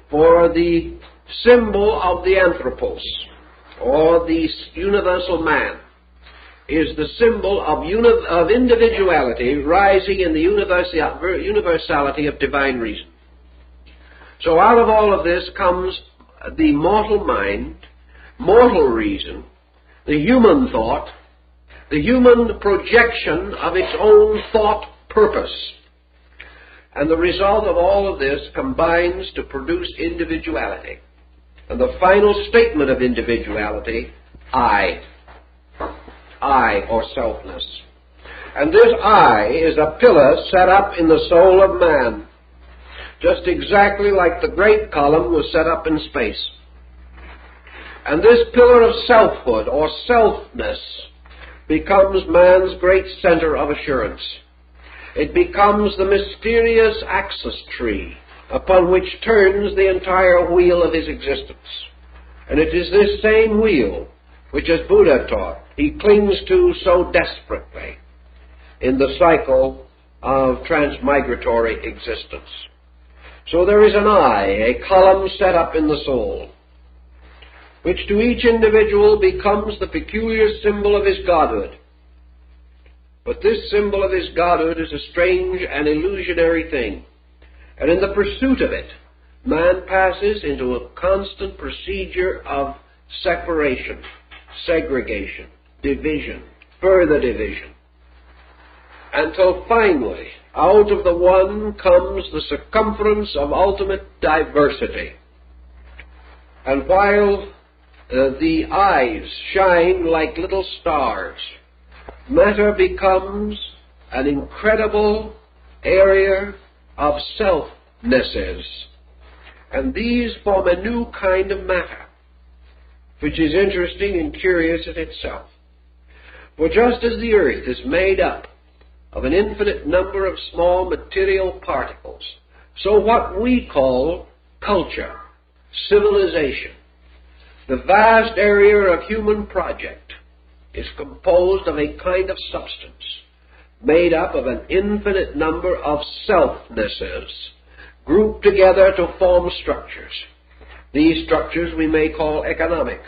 For the symbol of the anthropos, or the universal man, is the symbol of individuality rising in the universality of divine reason. So out of all of this comes the mortal mind, mortal reason, the human thought, the human projection of its own thought purpose. And the result of all of this combines to produce individuality. And the final statement of individuality, I, or selfness. And this I is a pillar set up in the soul of man, just exactly like the great column was set up in space. And this pillar of selfhood, or selfness, becomes man's great center of assurance. It becomes the mysterious axis tree upon which turns the entire wheel of his existence. And it is this same wheel which, as Buddha taught, he clings to so desperately in the cycle of transmigratory existence. So there is an I, a column set up in the soul, which to each individual becomes the peculiar symbol of his godhood. But this symbol of his godhood is a strange and illusionary thing, and in the pursuit of it, man passes into a constant procedure of separation, segregation, division, further division, until finally, out of the one comes the circumference of ultimate diversity. And while the eyes shine like little stars, matter becomes an incredible area of selfnesses. And these form a new kind of matter, which is interesting and curious in itself. For just as the earth is made up of an infinite number of small material particles, so what we call culture, civilization, the vast area of human project, is composed of a kind of substance made up of an infinite number of selfnesses grouped together to form structures. These structures we may call economic,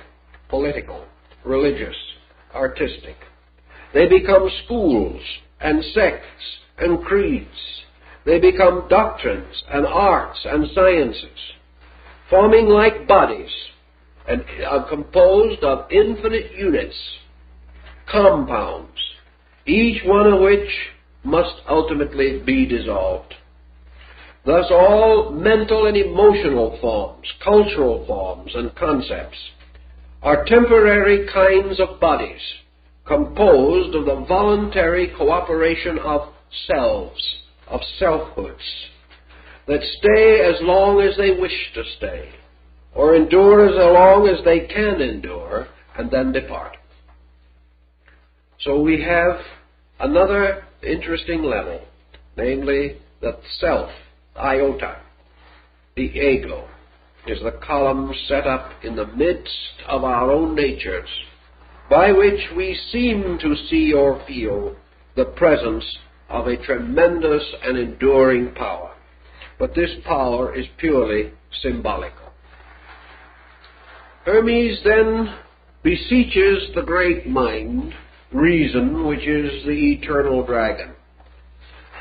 political, religious, artistic. They become schools and sects and creeds. They become doctrines and arts and sciences, forming like bodies and are composed of infinite units, compounds, each one of which must ultimately be dissolved. Thus all mental and emotional forms, cultural forms and concepts are temporary kinds of bodies composed of the voluntary cooperation of selves, of selfhoods, that stay as long as they wish to stay, or endure as long as they can endure, and then depart. So we have another interesting level, namely that self, iota, the ego, is the column set up in the midst of our own natures, by which we seem to see or feel the presence of a tremendous and enduring power. But this power is purely symbolical. Hermes then beseeches the great mind, reason, which is the eternal dragon,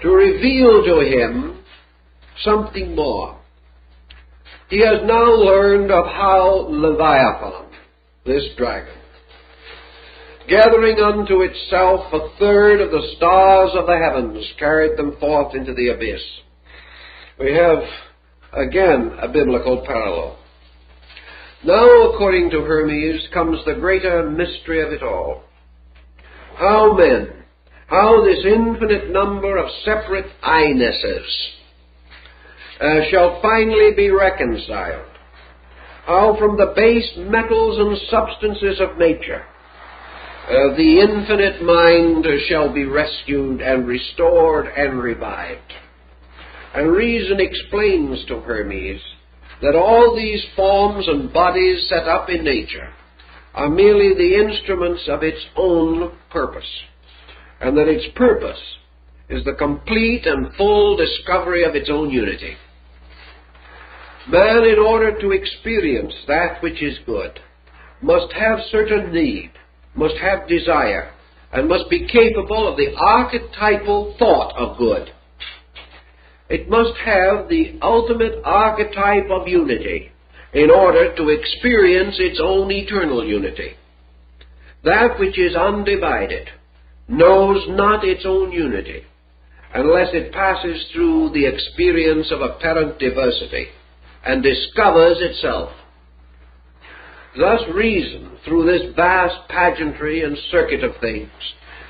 to reveal to him something more. He has now learned of how Leviathan, this dragon, gathering unto itself a third of the stars of the heavens, carried them forth into the abyss. We have, again, a biblical parallel. Now, according to Hermes, comes the greater mystery of it all. How this infinite number of separate I-nesses shall finally be reconciled. How from the base metals and substances of nature, the infinite mind shall be rescued and restored and revived. And reason explains to Hermes that all these forms and bodies set up in nature are merely the instruments of its own purpose, and that its purpose is the complete and full discovery of its own unity. Man, in order to experience that which is good, must have certain need, must have desire, and must be capable of the archetypal thought of good. It must have the ultimate archetype of unity in order to experience its own eternal unity. That which is undivided knows not its own unity unless it passes through the experience of apparent diversity and discovers itself. Thus reason, through this vast pageantry and circuit of things,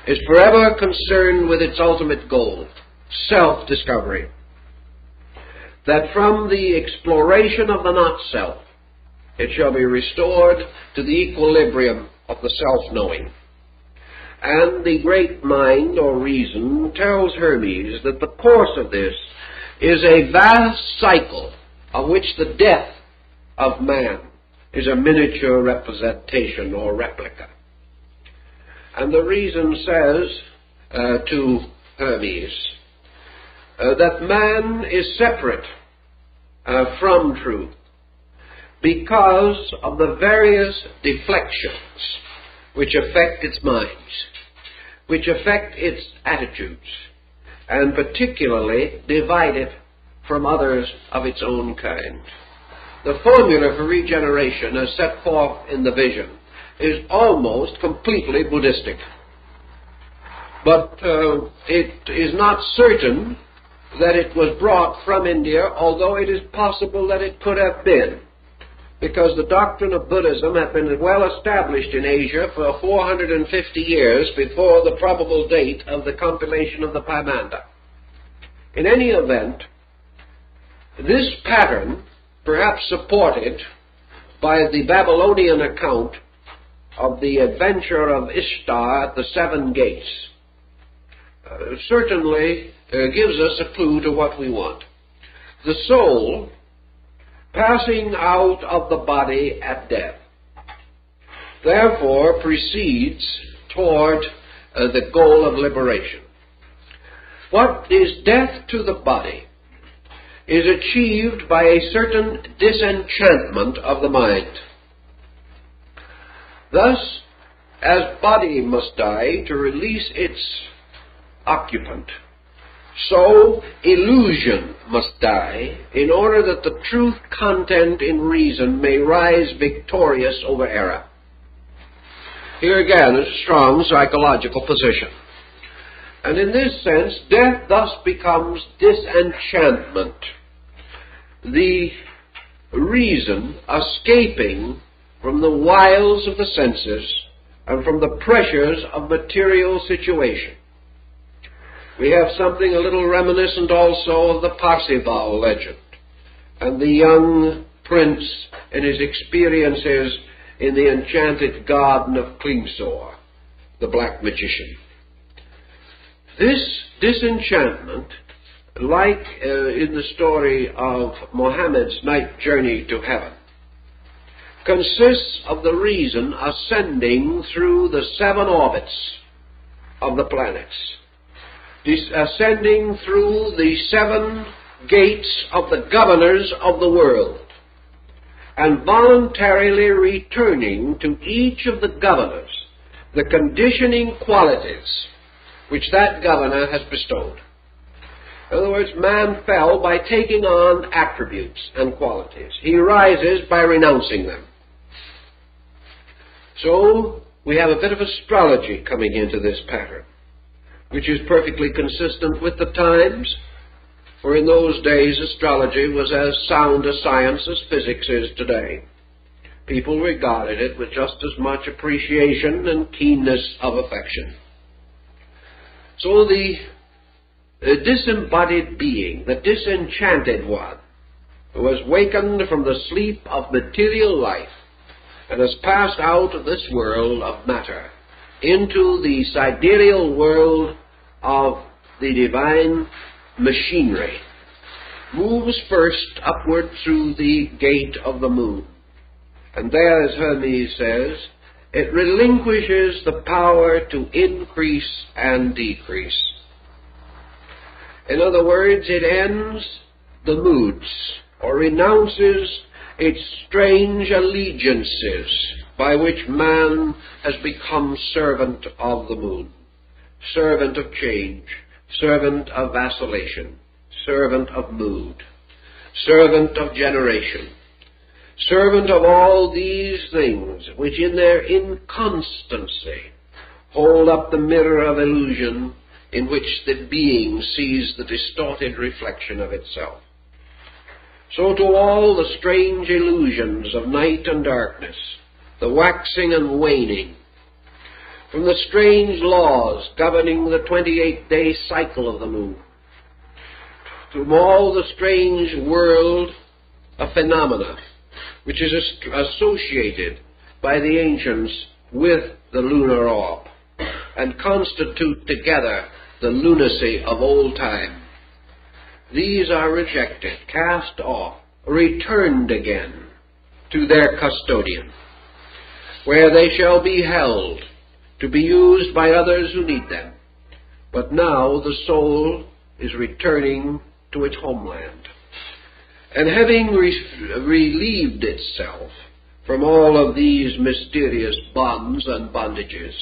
is forever concerned with its ultimate goal, self-discovery. That from the exploration of the not-self, it shall be restored to the equilibrium of the self-knowing. And the great mind, or reason, tells Hermes that the course of this is a vast cycle of which the death of man is a miniature representation or replica. And the reason says to Hermes that man is separate from truth because of the various deflections which affect its minds, which affect its attitudes, and particularly divide it from others of its own kind. The formula for regeneration as set forth in the vision is almost completely Buddhistic. But it is not certain that it was brought from India, although it is possible that it could have been, because the doctrine of Buddhism had been well established in Asia for 450 years before the probable date of the compilation of the Pymander. In any event, this pattern, perhaps supported by the Babylonian account of the adventure of Ishtar at the seven gates, certainly gives us a clue to what we want. The soul passing out of the body at death, therefore proceeds toward the goal of liberation. What is death to the body is achieved by a certain disenchantment of the mind. Thus, as body must die to release its occupant, so illusion must die in order that the truth content in reason may rise victorious over error. Here again is a strong psychological position. And in this sense, death thus becomes disenchantment, the reason escaping from the wiles of the senses and from the pressures of material situation. We have something a little reminiscent also of the Parzival legend and the young prince in his experiences in the enchanted garden of Klingsor, the black magician. This disenchantment, like in the story of Mohammed's night journey to heaven, consists of the reason ascending through the seven orbits of the planets, ascending through the seven gates of the governors of the world, and voluntarily returning to each of the governors the conditioning qualities which that governor has bestowed. In other words, man fell by taking on attributes and qualities. He rises by renouncing them. So we have a bit of astrology coming into this pattern, which is perfectly consistent with the times, for in those days astrology was as sound a science as physics is today. People regarded it with just as much appreciation and keenness of affection. So the disembodied being, the disenchanted one, who has wakened from the sleep of material life and has passed out of this world of matter into the sidereal world of the divine machinery, moves first upward through the gate of the moon. And there, as Hermes says, it relinquishes the power to increase and decrease. In other words, it ends the moods, or renounces its strange allegiances by which man has become servant of the moon, servant of change, servant of vacillation, servant of mood, servant of generation, servant of all these things which in their inconstancy hold up the mirror of illusion in which the being sees the distorted reflection of itself. So to all the strange illusions of night and darkness, the waxing and waning, from the strange laws governing the 28-day cycle of the moon, from all the strange world of phenomena which is associated by the ancients with the lunar orb and constitute together the lunacy of old time. These are rejected, cast off, returned again to their custodian, where they shall be held to be used by others who need them. But now the soul is returning to its homeland. And having relieved itself from all of these mysterious bonds and bondages,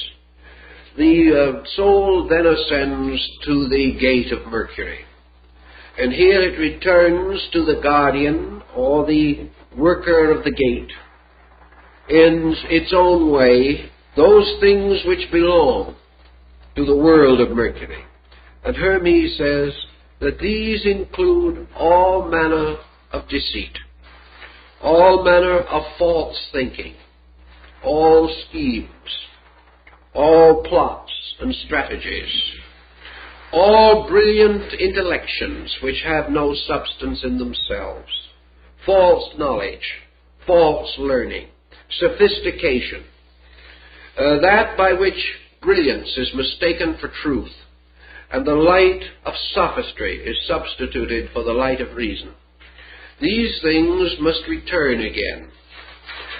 the soul then ascends to the gate of Mercury. And here it returns to the guardian or the worker of the gate in its own way, those things which belong to the world of Mercury. And Hermes says that these include all manner of deceit, all manner of false thinking, all schemes, all plots and strategies, all brilliant intellections which have no substance in themselves, false knowledge, false learning, sophistication, that by which brilliance is mistaken for truth, and the light of sophistry is substituted for the light of reason. These things must return again.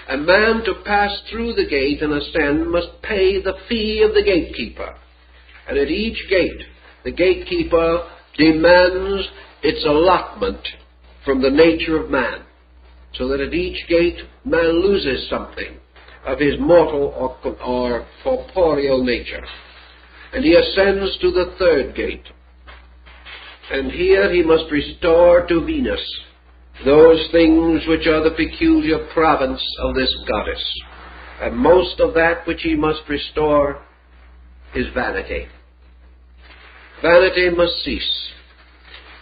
A man to pass through the gate and ascend must pay the fee of the gatekeeper. And at each gate, the gatekeeper demands its allotment from the nature of man, so that at each gate man loses something of his mortal or corporeal nature. And he ascends to the third gate. And here he must restore to Venus those things which are the peculiar province of this goddess. And most of that which he must restore is vanity. Vanity must cease.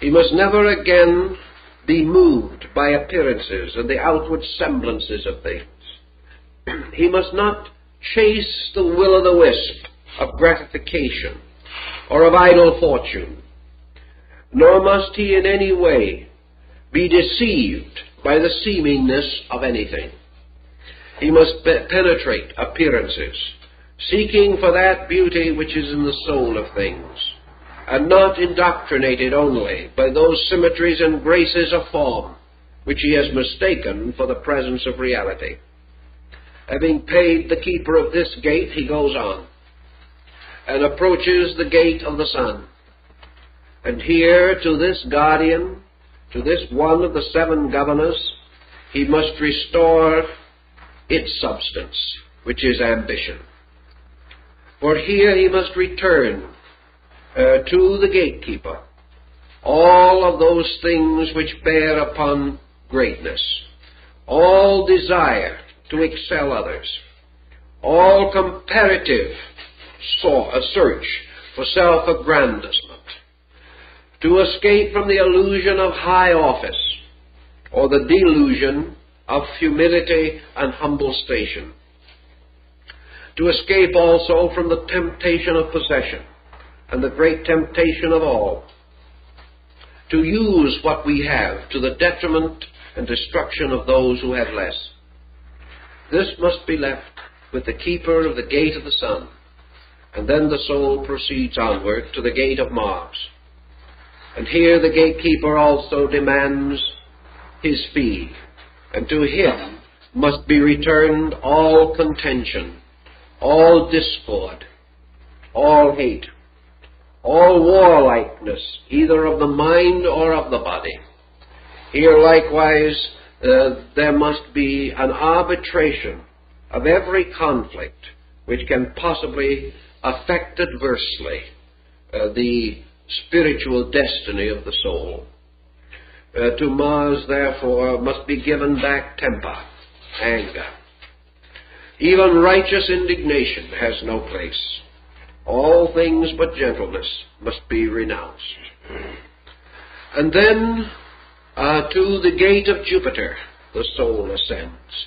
He must never again be moved by appearances and the outward semblances of things. He must not chase the will-o'-the-wisp of gratification or of idle fortune, nor must he in any way be deceived by the seemingness of anything. He must penetrate appearances, seeking for that beauty which is in the soul of things, and not indoctrinated only by those symmetries and graces of form which he has mistaken for the presence of reality. Having paid the keeper of this gate, he goes on and approaches the gate of the sun. And here, to this guardian, to this one of the seven governors, he must restore its substance, which is ambition. For here he must return to the gatekeeper all of those things which bear upon greatness, all desire to excel others, all comparative search for self-aggrandizement, to escape from the illusion of high office or the delusion of humility and humble station, to escape also from the temptation of possession and the great temptation of all, to use what we have to the detriment and destruction of those who have less. This must be left with the keeper of the gate of the sun, and then the soul proceeds onward to the gate of Mars. And here the gatekeeper also demands his fee, and to him must be returned all contention, all discord, all hate, all warlikeness, either of the mind or of the body. Here likewise there must be an arbitration of every conflict which can possibly affect adversely the spiritual destiny of the soul. To Mars, therefore, must be given back temper, anger. Even righteous indignation has no place. All things but gentleness must be renounced. And then to the gate of Jupiter the soul ascends.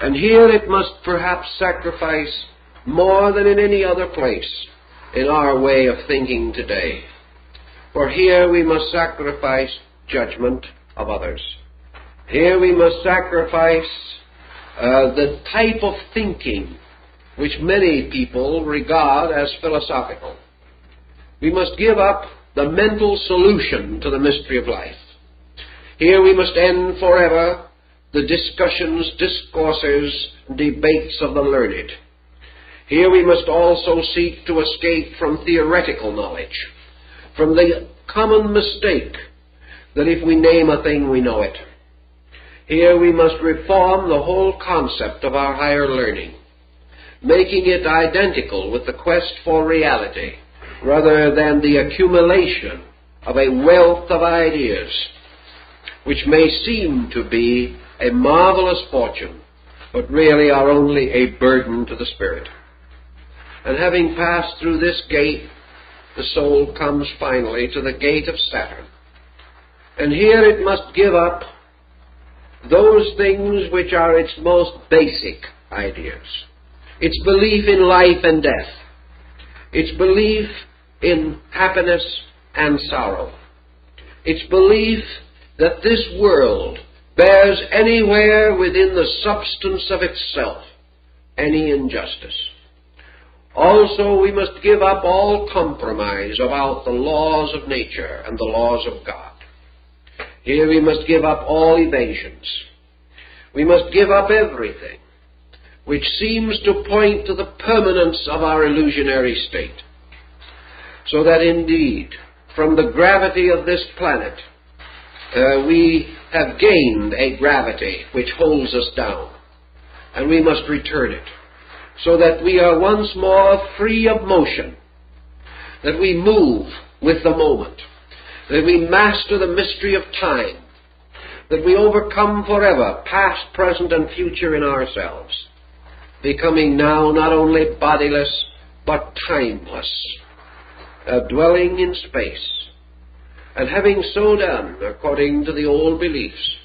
And here it must perhaps sacrifice more than in any other place in our way of thinking today. For here we must sacrifice judgment of others. Here we must sacrifice the type of thinking which many people regard as philosophical. We must give up the mental solution to the mystery of life. Here we must end forever the discussions, discourses, debates of the learned. Here we must also seek to escape from theoretical knowledge, from the common mistake that if we name a thing, we know it. Here we must reform the whole concept of our higher learning, making it identical with the quest for reality, rather than the accumulation of a wealth of ideas, which may seem to be a marvelous fortune, but really are only a burden to the spirit. And having passed through this gate, the soul comes finally to the gate of Saturn. And here it must give up those things which are its most basic ideas. Its belief in life and death. Its belief in happiness and sorrow. Its belief that this world bears anywhere within the substance of itself any injustice. Also, we must give up all compromise about the laws of nature and the laws of God. Here we must give up all evasions. We must give up everything which seems to point to the permanence of our illusionary state, so that indeed, from the gravity of this planet, we have gained a gravity which holds us down, and we must return it, so that we are once more free of motion, that we move with the moment, that we master the mystery of time, that we overcome forever past, present, and future in ourselves, becoming now not only bodiless but timeless, dwelling in space. And having so done, according to the old beliefs,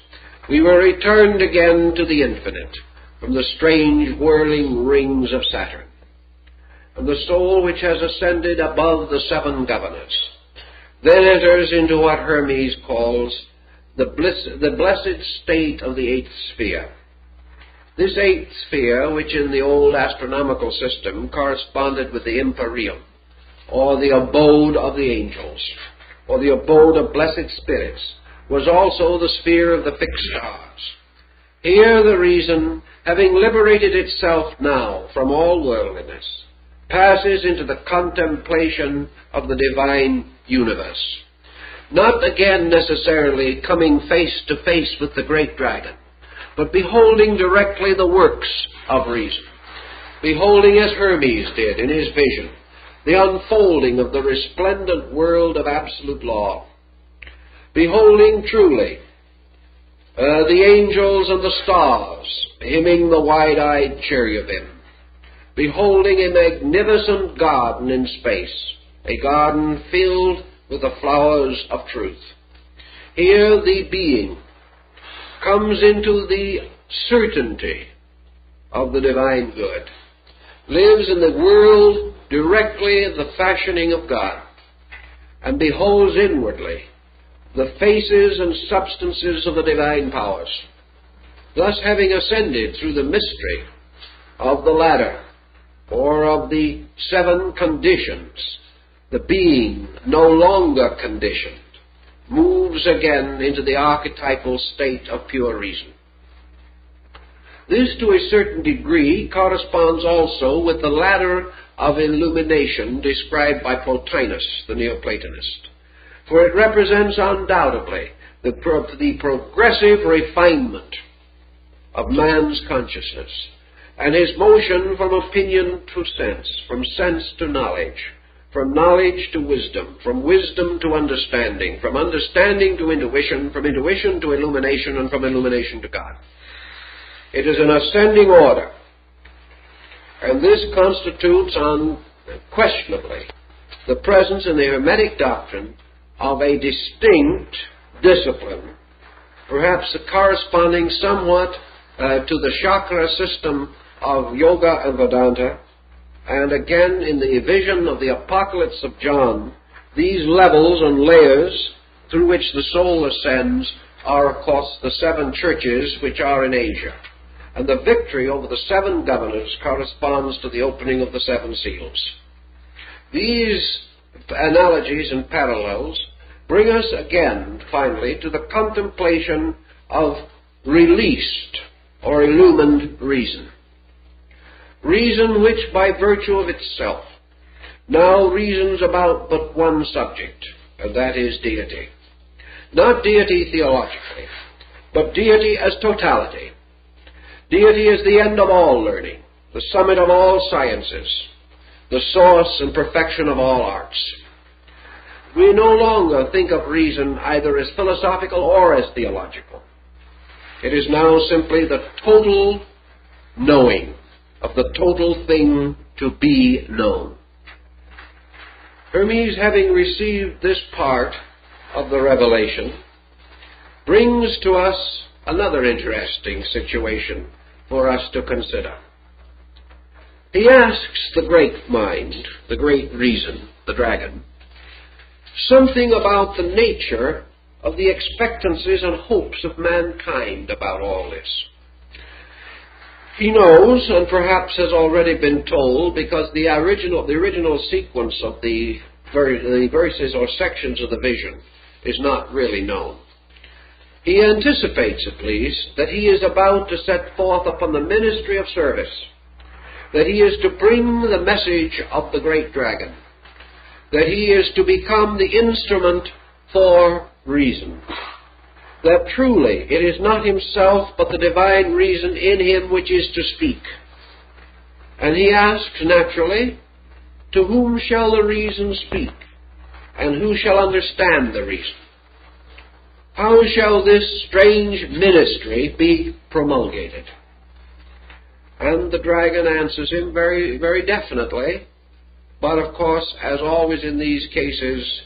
we were returned again to the infinite, from the strange whirling rings of Saturn. And the soul which has ascended above the seven governors then enters into what Hermes calls the blessed state of the eighth sphere. This eighth sphere, which in the old astronomical system corresponded with the empyrean, or the abode of the angels, or the abode of blessed spirits, was also the sphere of the fixed stars. Here the reason, having liberated itself now from all worldliness, passes into the contemplation of the divine universe, not again necessarily coming face to face with the great dragon, but beholding directly the works of reason, beholding as Hermes did in his vision, the unfolding of the resplendent world of absolute law, beholding truly the angels and the stars hymning the wide-eyed cherubim, beholding a magnificent garden in space, a garden filled with the flowers of truth. Here the being comes into the certainty of the divine good, lives in the world directly in the fashioning of God, and beholds inwardly the faces and substances of the divine powers. Thus, having ascended through the mystery of the ladder, or of the seven conditions, the being, no longer conditioned, moves again into the archetypal state of pure reason. This, to a certain degree, corresponds also with the ladder of illumination described by Plotinus, the Neoplatonist, for it represents undoubtedly the progressive refinement of man's consciousness, and his motion from opinion to sense, from sense to knowledge, from knowledge to wisdom, from wisdom to understanding, from understanding to intuition, from intuition to illumination, and from illumination to God. It is an ascending order, and this constitutes unquestionably the presence in the Hermetic doctrine of a distinct discipline, perhaps corresponding somewhat to the chakra system of Yoga and Vedanta. And again, in the vision of the Apocalypse of John, these levels and layers through which the soul ascends are, of course, the seven churches which are in Asia. And the victory over the seven governors corresponds to the opening of the seven seals. These analogies and parallels bring us again, finally, to the contemplation of released or illumined reason. Reason which, by virtue of itself, now reasons about but one subject, and that is deity. Not deity theologically, but deity as totality. Deity is the end of all learning, the summit of all sciences, the source and perfection of all arts. We no longer think of reason either as philosophical or as theological. It is now simply the total knowing of the total thing to be known. Hermes, having received this part of the revelation, brings to us another interesting situation for us to consider. He asks the great mind, the great reason, the dragon, something about the nature of the expectancies and hopes of mankind about all this. He knows, and perhaps has already been told, because the original sequence of the verses or sections of the vision is not really known. He anticipates, at least, that he is about to set forth upon the ministry of service, that he is to bring the message of the great dragon, that he is to become the instrument for reason, that truly it is not himself but the divine reason in him which is to speak. And he asks, naturally, to whom shall the reason speak, and who shall understand the reason? How shall this strange ministry be promulgated? And the dragon answers him very, very definitely, but of course, as always in these cases,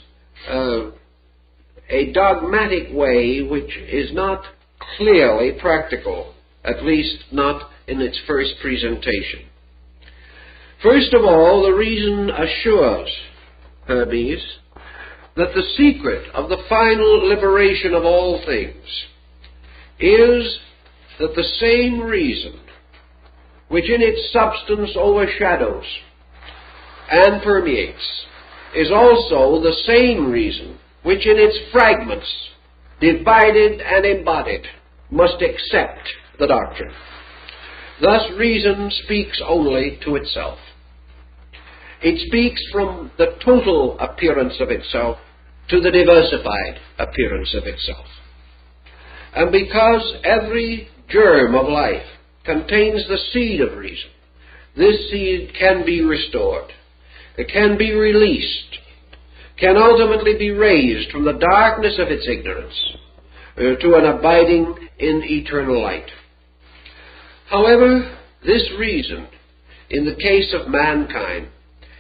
a dogmatic way which is not clearly practical, at least not in its first presentation. First of all, the reason assures Hermes that the secret of the final liberation of all things is that the same reason which in its substance overshadows and permeates is also the same reason which in its fragments, divided and embodied, must accept the doctrine. Thus reason speaks only to itself. It speaks from the total appearance of itself to the diversified appearance of itself. And because every germ of life contains the seed of reason, this seed can be restored, it can be released, can ultimately be raised from the darkness of its ignorance to an abiding in eternal light. However, this reason, in the case of mankind,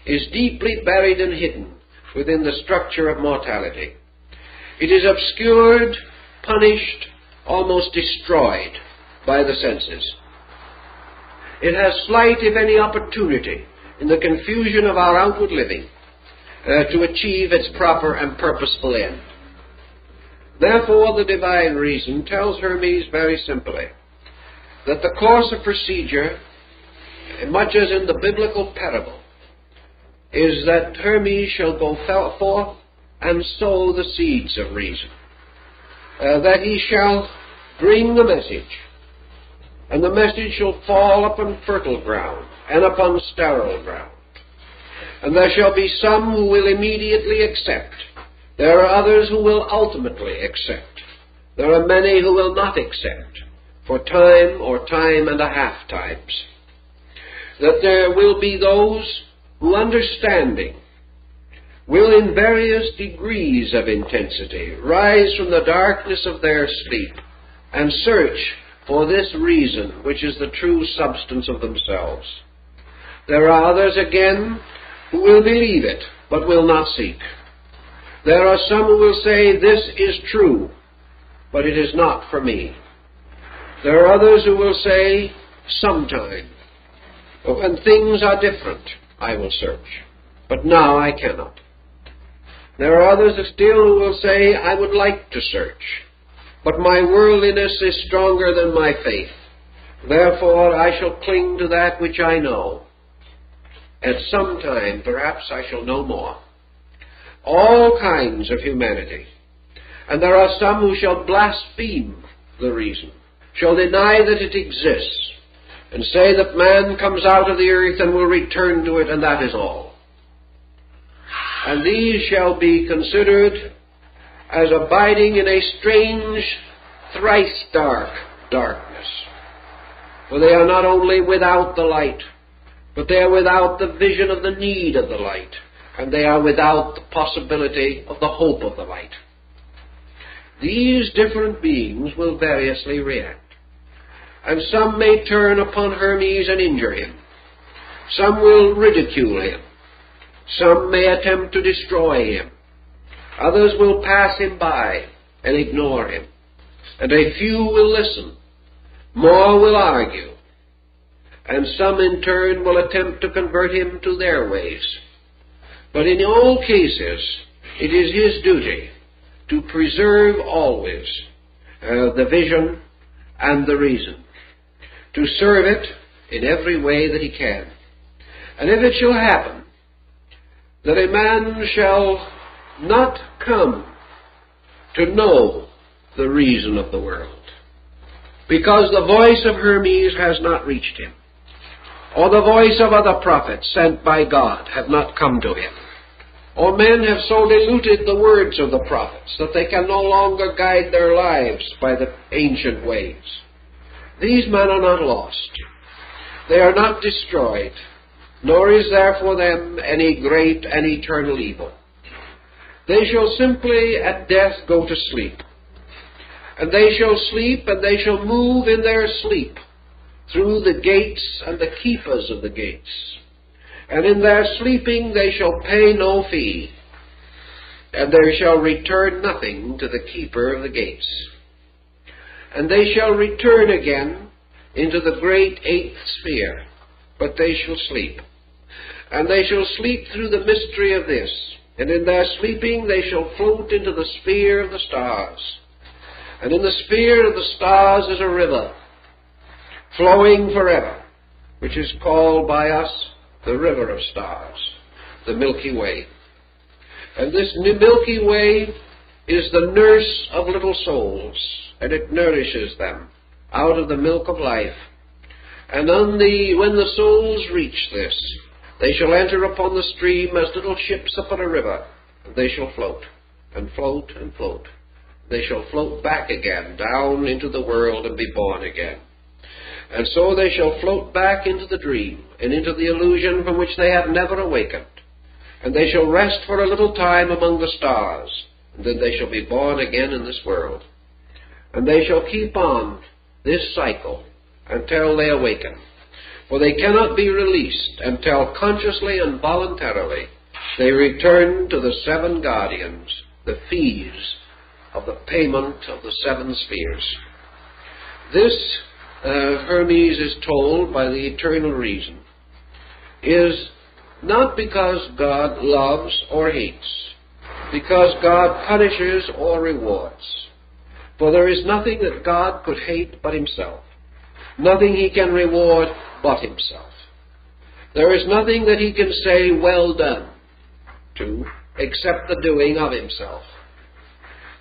is deeply buried and hidden within the structure of mortality. It is obscured, punished, almost destroyed by the senses. It has slight, if any, opportunity in the confusion of our outward living to achieve its proper and purposeful end. Therefore, the divine reason tells Hermes very simply that the course of procedure, much as in the biblical parable, is that Hermes shall go forth and sow the seeds of reason, that he shall bring the message, and the message shall fall upon fertile ground and upon sterile ground. And there shall be some who will immediately accept. There are others who will ultimately accept. There are many who will not accept, for time or time and a half times. That there will be those who, understanding, will in various degrees of intensity rise from the darkness of their sleep and search for this reason which is the true substance of themselves. There are others again who will believe it, but will not seek. There are some who will say, this is true, but it is not for me. There are others who will say, sometime, when things are different, I will search, but now I cannot. There are others still who will say, I would like to search, but my worldliness is stronger than my faith. Therefore I shall cling to that which I know. At some time, perhaps, I shall know more. All kinds of humanity. And there are some who shall blaspheme the reason, shall deny that it exists, and say that man comes out of the earth and will return to it, and that is all. And these shall be considered as abiding in a strange, thrice dark darkness. For they are not only without the light, but they are without the vision of the need of the light, and they are without the possibility of the hope of the light. These different beings will variously react, and some may turn upon Hermes and injure him. Some will ridicule him. Some may attempt to destroy him. Others will pass him by and ignore him. And a few will listen. More will argue. And some in turn will attempt to convert him to their ways. But in all cases, it is his duty to preserve always the vision and the reason, to serve it in every way that he can. And if it shall happen that a man shall not come to know the reason of the world, because the voice of Hermes has not reached him, or the voice of other prophets sent by God have not come to him, or men have so diluted the words of the prophets that they can no longer guide their lives by the ancient ways, these men are not lost. They are not destroyed, nor is there for them any great and eternal evil. They shall simply at death go to sleep. And they shall sleep, and they shall move in their sleep through the gates and the keepers of the gates. And in their sleeping they shall pay no fee, and they shall return nothing to the keeper of the gates. And they shall return again into the great eighth sphere, but they shall sleep. And they shall sleep through the mystery of this, and in their sleeping they shall float into the sphere of the stars. And in the sphere of the stars is a river, flowing forever, which is called by us the river of stars, the Milky Way. And this Milky Way is the nurse of little souls, and it nourishes them out of the milk of life. And when the souls reach this, they shall enter upon the stream as little ships upon a river, and they shall float, and float, and float. They shall float back again, down into the world, and be born again. And so they shall float back into the dream, and into the illusion from which they have never awakened. And they shall rest for a little time among the stars, and then they shall be born again in this world. And they shall keep on this cycle until they awaken. For they cannot be released until consciously and voluntarily they return to the seven guardians, the fees of the payment of the seven spheres. This, Hermes is told by the eternal reason, is not because God loves or hates, because God punishes or rewards. For there is nothing that God could hate but himself, nothing he can reward but himself. There is nothing that he can say, well done, to, except the doing of himself.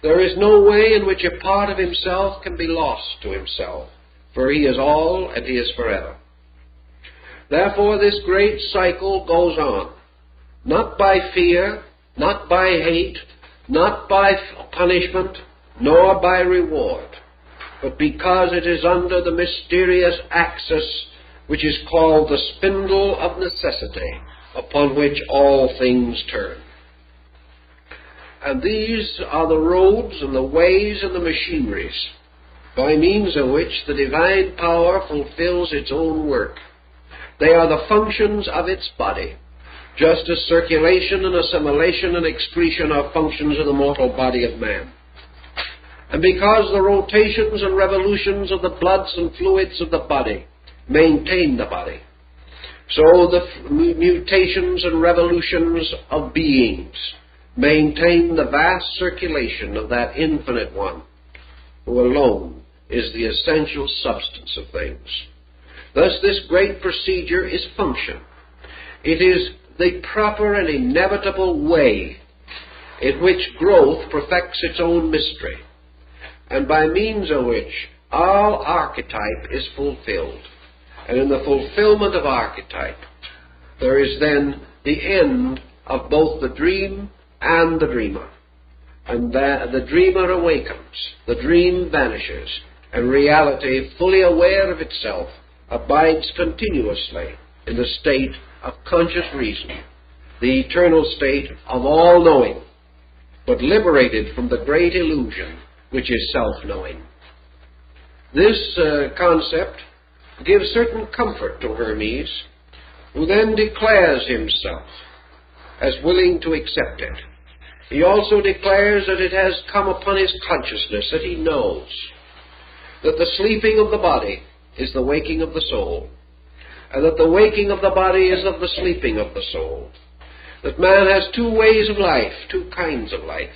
There is no way in which a part of himself can be lost to himself, for he is all and he is forever. Therefore this great cycle goes on, not by fear, not by hate, not by punishment, nor by reward, but because it is under the mysterious axis which is called the spindle of necessity, upon which all things turn. And these are the roads and the ways and the machineries by means of which the divine power fulfills its own work. They are the functions of its body, just as circulation and assimilation and excretion are functions of the mortal body of man. And because the rotations and revolutions of the bloods and fluids of the body maintain the body, so the mutations and revolutions of beings maintain the vast circulation of that infinite one, who alone is the essential substance of things. Thus this great procedure is function. It is the proper and inevitable way in which growth perfects its own mystery, and by means of which all archetype is fulfilled. And in the fulfillment of archetype, there is then the end of both the dream and the dreamer. And the dreamer awakens, the dream vanishes, and reality, fully aware of itself, abides continuously in the state of conscious reason, the eternal state of all-knowing, but liberated from the great illusion which is self-knowing. This concept gives certain comfort to Hermes, who then declares himself as willing to accept it. He also declares that it has come upon his consciousness, that he knows that the sleeping of the body is the waking of the soul, and that the waking of the body is of the sleeping of the soul. That man has two ways of life, two kinds of life.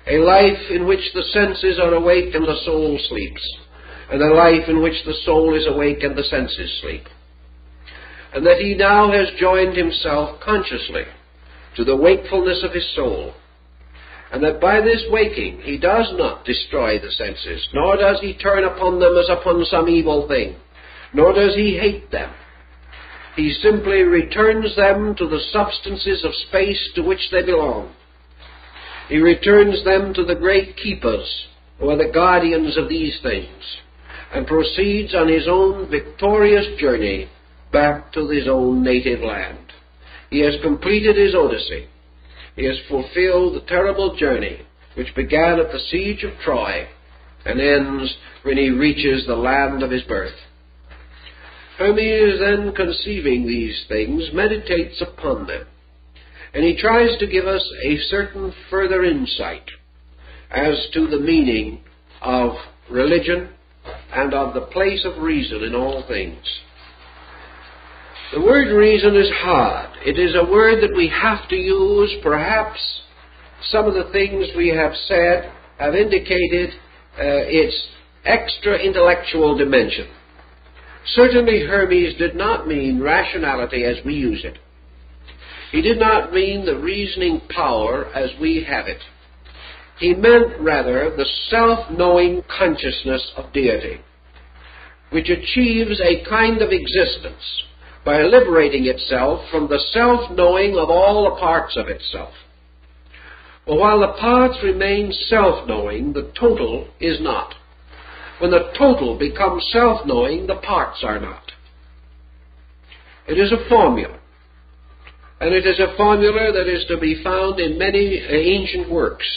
A life in which the senses are awake and the soul sleeps, and a life in which the soul is awake and the senses sleep. And that he now has joined himself consciously to the wakefulness of his soul, and that by this waking he does not destroy the senses, nor does he turn upon them as upon some evil thing, nor does he hate them. He simply returns them to the substances of space to which they belong. He returns them to the great keepers, who are the guardians of these things, and proceeds on his own victorious journey back to his own native land. He has completed his Odyssey. He has fulfilled the terrible journey which began at the siege of Troy and ends when he reaches the land of his birth. Hermes, then, conceiving these things, meditates upon them, and he tries to give us a certain further insight as to the meaning of religion and of the place of reason in all things. The word reason is hard. It is a word that we have to use. Perhaps some of the things we have said have indicated its extra-intellectual dimension. Certainly Hermes did not mean rationality as we use it. He did not mean the reasoning power as we have it. He meant rather the self-knowing consciousness of deity, which achieves a kind of existence by liberating itself from the self-knowing of all the parts of itself. But while the parts remain self-knowing, the total is not. When the total becomes self-knowing, the parts are not. It is a formula, and it is a formula that is to be found in many ancient works,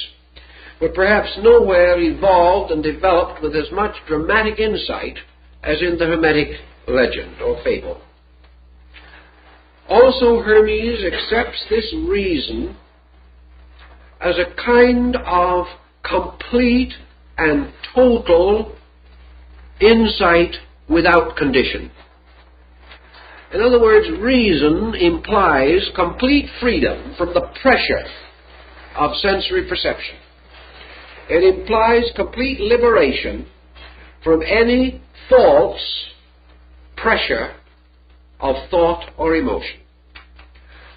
but perhaps nowhere evolved and developed with as much dramatic insight as in the Hermetic legend or fable. Also, Hermes accepts this reason as a kind of complete and total insight without condition. In other words, reason implies complete freedom from the pressure of sensory perception. It implies complete liberation from any false pressure of thought or emotion.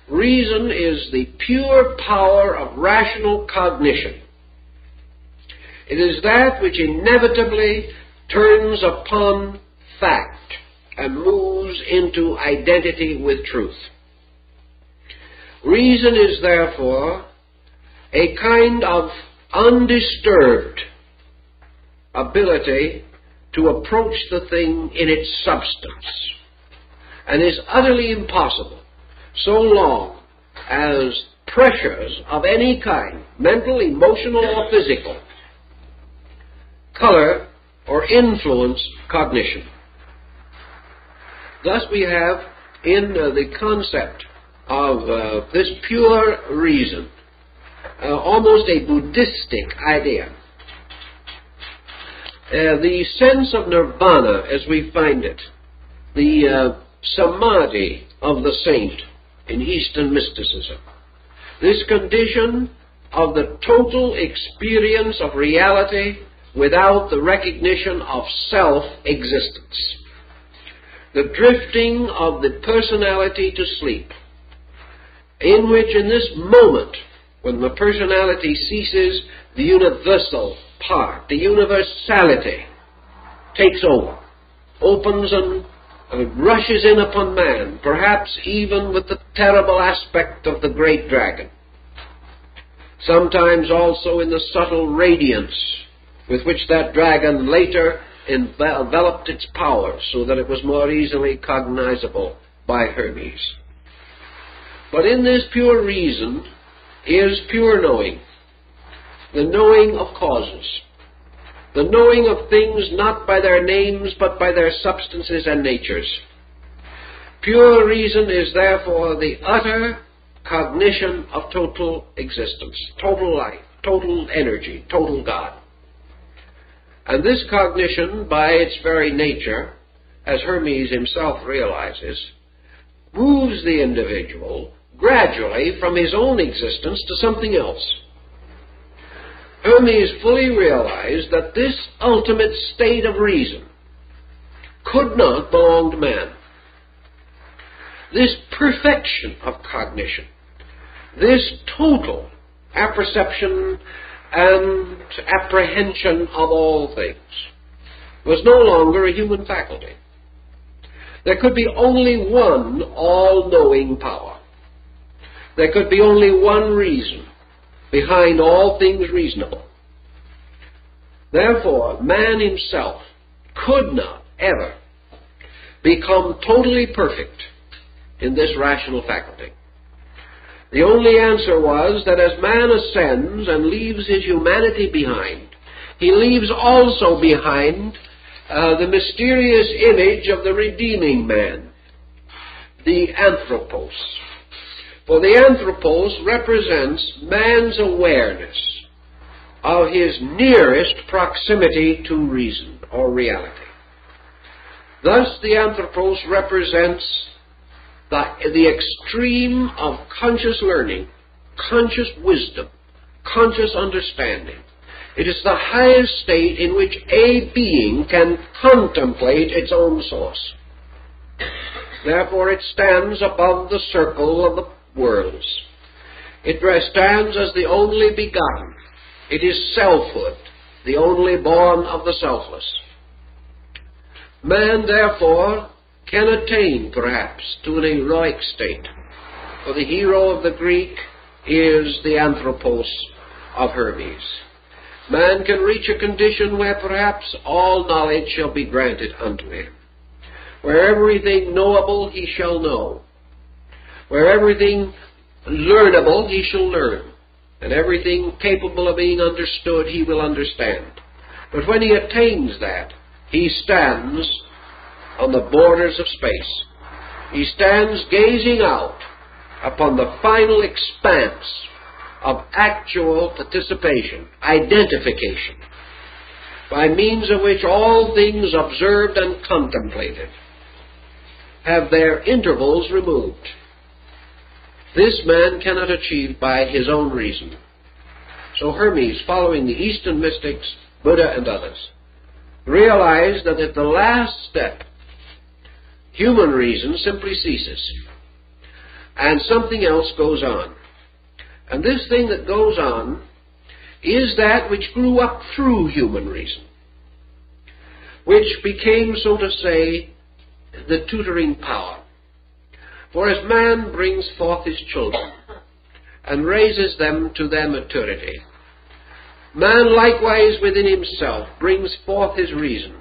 Reason is the pure power of rational cognition. It is that which inevitably turns upon fact and moves into identity with truth. Reason is therefore a kind of undisturbed ability to approach the thing in its substance, and is utterly impossible so long as pressures of any kind, mental, emotional, or physical, color or influence cognition. Thus we have in the concept of this pure reason almost a Buddhistic idea. The sense of nirvana as we find it, the samadhi of the saint in Eastern mysticism, this condition of the total experience of reality without the recognition of self-existence, the drifting of the personality to sleep, in which in this moment, when the personality ceases, the universal part, the universality takes over, opens and rushes in upon man, perhaps even with the terrible aspect of the great dragon. Sometimes also in the subtle radiance with which that dragon later enveloped its power so that it was more easily cognizable by Hermes. But in this pure reason is pure knowing, the knowing of causes, the knowing of things not by their names but by their substances and natures. Pure reason is therefore the utter cognition of total existence, total life, total energy, total God. And this cognition, by its very nature, as Hermes himself realizes, moves the individual gradually from his own existence to something else. Hermes fully realized that this ultimate state of reason could not belong to man. This perfection of cognition, this total apperception and apprehension of all things, was no longer a human faculty. There could be only one all-knowing power. There could be only one reason behind all things reasonable. Therefore, man himself could not ever become totally perfect in this rational faculty. The only answer was that as man ascends and leaves his humanity behind, he leaves also behind the mysterious image of the redeeming man, the anthropos. For the anthropos represents man's awareness of his nearest proximity to reason or reality. Thus the anthropos represents the extreme of conscious learning, conscious wisdom, conscious understanding. It is the highest state in which a being can contemplate its own source. Therefore it stands above the circle of the worlds. It stands as the only begotten. It is selfhood, the only born of the selfless. Man, therefore, can attain, perhaps, to an heroic state. For the hero of the Greek is the anthropos of Hermes. Man can reach a condition where perhaps all knowledge shall be granted unto him, where everything knowable he shall know, where everything learnable he shall learn, and everything capable of being understood he will understand. But when he attains that, he stands on the borders of space. He stands gazing out upon the final expanse of actual participation, identification, by means of which all things observed and contemplated have their intervals removed. This man cannot achieve by his own reason. So Hermes, following the Eastern mystics, Buddha and others, realized that at the last step, human reason simply ceases, and something else goes on. And this thing that goes on is that which grew up through human reason, which became, so to say, the tutoring power. For as man brings forth his children and raises them to their maturity, man likewise within himself brings forth his reason,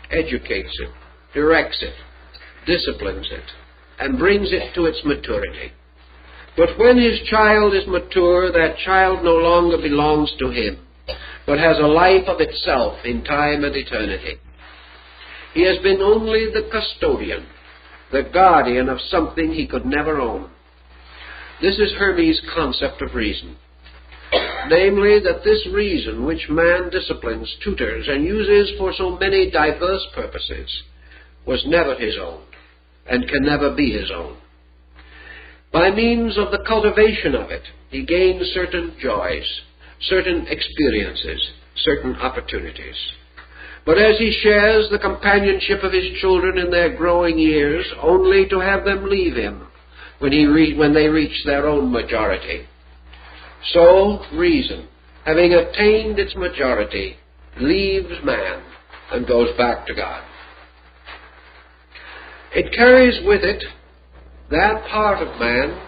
educates it, directs it, disciplines it, and brings it to its maturity. But when his child is mature, that child no longer belongs to him, but has a life of itself in time and eternity. He has been only the custodian, the guardian of something he could never own. This is Hermes' concept of reason. Namely, that this reason which man disciplines, tutors, and uses for so many diverse purposes was never his own, and can never be his own. By means of the cultivation of it, he gains certain joys, certain experiences, certain opportunities. But as he shares the companionship of his children in their growing years, only to have them leave him when they reach their own majority, so reason, having attained its majority, leaves man and goes back to God. It carries with it that part of man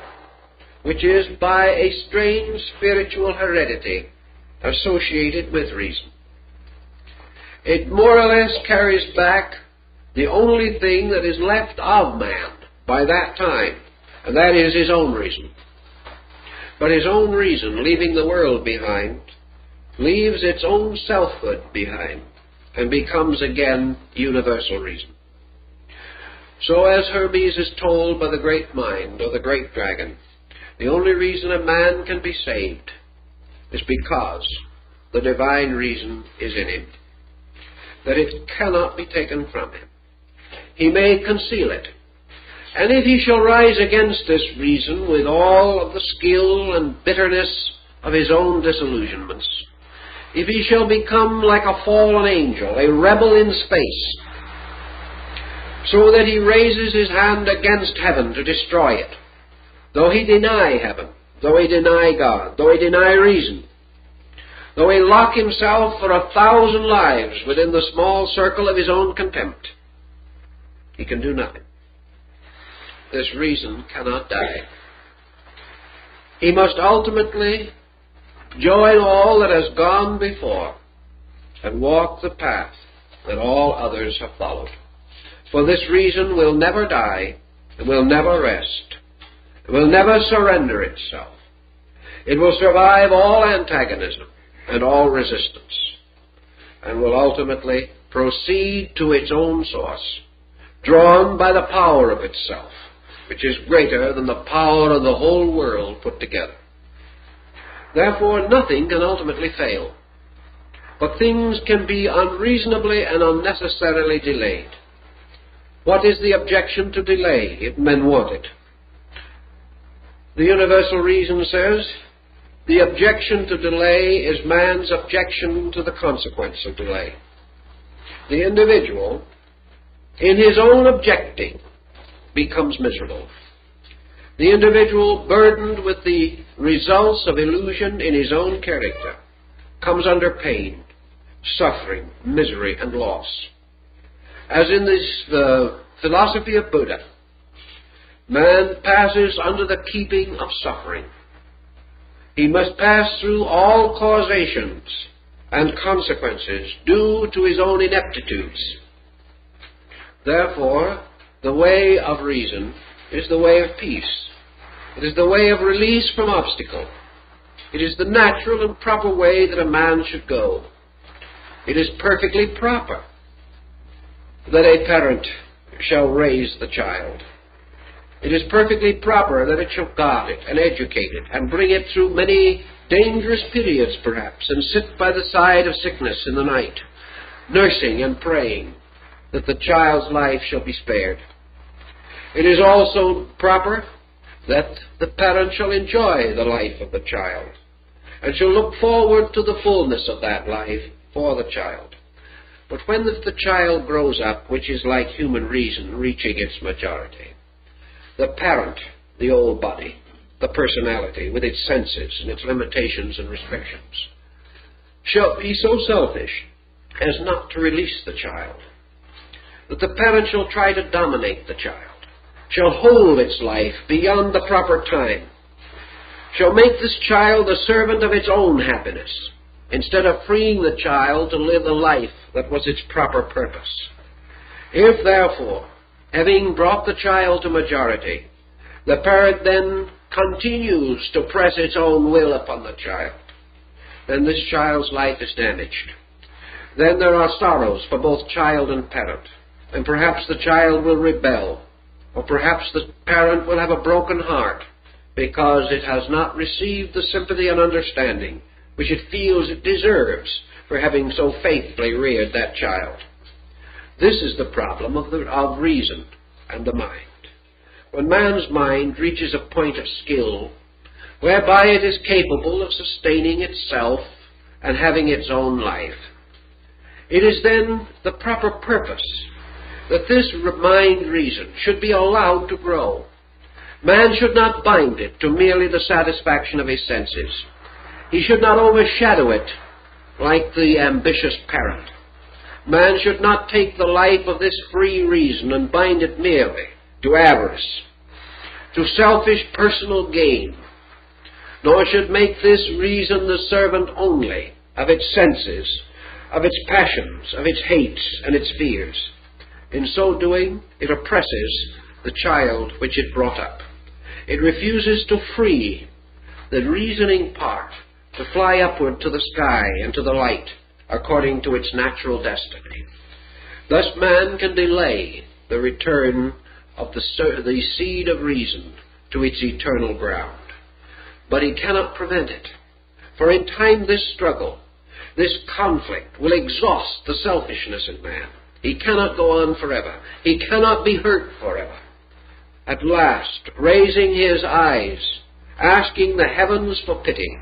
which is by a strange spiritual heredity associated with reason. It more or less carries back the only thing that is left of man by that time, and that is his own reason. But his own reason, leaving the world behind, leaves its own selfhood behind, and becomes again universal reason. So as Hermes is told by the great mind, or the great dragon, the only reason a man can be saved is because the divine reason is in him, that it cannot be taken from him. He may conceal it, and if he shall rise against this reason with all of the skill and bitterness of his own disillusionments, if he shall become like a fallen angel, a rebel in space, so that he raises his hand against heaven to destroy it, though he deny heaven, though he deny God, though he deny reason, though he lock himself for 1,000 lives within the small circle of his own contempt, he can do nothing. This reason cannot die. He must ultimately join all that has gone before and walk the path that all others have followed. For this reason will never die, it will never rest, it will never surrender itself. It will survive all antagonism and all resistance, and will ultimately proceed to its own source, drawn by the power of itself, which is greater than the power of the whole world put together. Therefore, nothing can ultimately fail, but things can be unreasonably and unnecessarily delayed. What is the objection to delay if men want it? The universal reason says, the objection to delay is man's objection to the consequence of delay. The individual, in his own objecting, becomes miserable. The individual, burdened with the results of illusion in his own character, comes under pain, suffering, misery, and loss. As in the philosophy of Buddha, man passes under the keeping of suffering. He must pass through all causations and consequences due to his own ineptitudes. Therefore, the way of reason is the way of peace. It is the way of release from obstacle. It is the natural and proper way that a man should go. It is perfectly proper that a parent shall raise the child. It is perfectly proper that it shall guard it and educate it and bring it through many dangerous periods perhaps, and sit by the side of sickness in the night, nursing and praying that the child's life shall be spared. It is also proper that the parent shall enjoy the life of the child and shall look forward to the fullness of that life for the child. But when the child grows up, which is like human reason reaching its majority, the parent, the old body, the personality with its senses and its limitations and restrictions, shall be so selfish as not to release the child, that the parent shall try to dominate the child, shall hold its life beyond the proper time, shall make this child the servant of its own happiness, instead of freeing the child to live the life that was its proper purpose. If, therefore, having brought the child to majority, the parent then continues to press its own will upon the child, then this child's life is damaged. Then there are sorrows for both child and parent, and perhaps the child will rebel, or perhaps the parent will have a broken heart because it has not received the sympathy and understanding which it feels it deserves for having so faithfully reared that child. This is the problem of reason and the mind. When man's mind reaches a point of skill whereby it is capable of sustaining itself and having its own life, it is then the proper purpose that this mind reason should be allowed to grow. Man should not bind it to merely the satisfaction of his senses. He should not overshadow it like the ambitious parent, Man should not take the life of this free reason and bind it merely to avarice, to selfish personal gain, nor should make this reason the servant only of its senses, of its passions, of its hates and its fears. In so doing, it oppresses the child which it brought up. It refuses to free the reasoning part to fly upward to the sky and to the light according to its natural destiny. Thus man can delay the return of the seed of reason to its eternal ground. But he cannot prevent it. For in time this struggle, this conflict will exhaust the selfishness in man. He cannot go on forever. He cannot be hurt forever. At last, raising his eyes, asking the heavens for pity,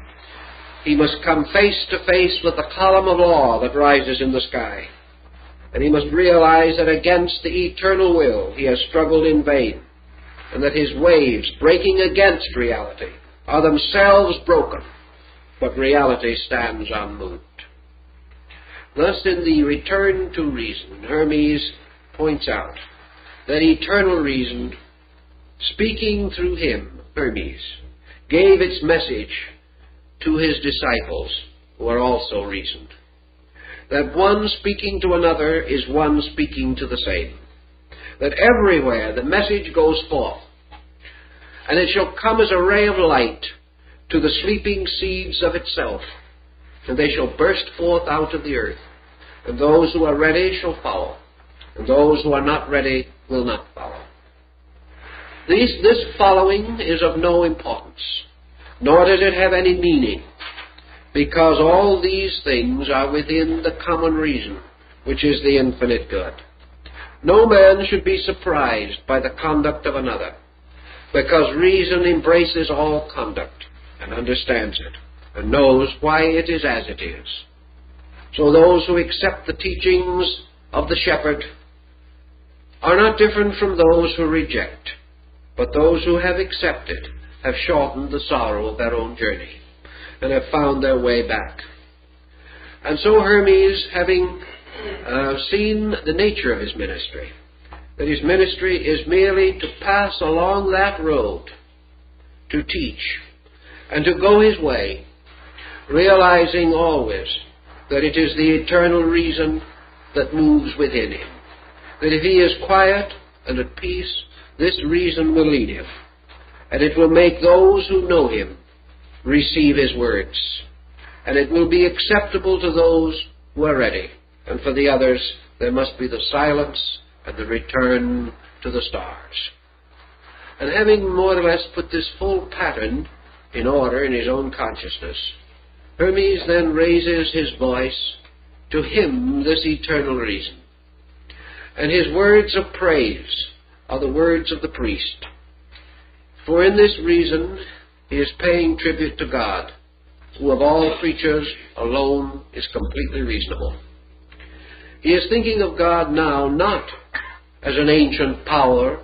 he must come face to face with the column of law that rises in the sky. And he must realize that against the eternal will he has struggled in vain, and that his waves breaking against reality are themselves broken, but reality stands unmoved. Thus, in the return to reason, Hermes points out that eternal reason, speaking through him, Hermes, gave its message to his disciples, who are also reasoned. That one speaking to another is one speaking to the same. That everywhere the message goes forth, and it shall come as a ray of light to the sleeping seeds of itself, and they shall burst forth out of the earth, and those who are ready shall follow, and those who are not ready will not follow. This following is of no importance, nor does it have any meaning, because all these things are within the common reason, which is the infinite good. No man should be surprised by the conduct of another, because reason embraces all conduct and understands it, and knows why it is as it is. So those who accept the teachings of the shepherd are not different from those who reject, but those who have accepted have shortened the sorrow of their own journey and have found their way back. And so Hermes, having seen the nature of his ministry, that his ministry is merely to pass along that road, to teach, and to go his way, realizing always that it is the eternal reason that moves within him. That if he is quiet and at peace, this reason will lead him, and it will make those who know him receive his words, and it will be acceptable to those who are ready, and for the others there must be the silence and the return to the stars. And having more or less put this full pattern in order in his own consciousness, Hermes then raises his voice to hymn this eternal reason. And his words of praise are the words of the priest. For in this reason he is paying tribute to God, who of all creatures alone is completely reasonable. He is thinking of God now not as an ancient power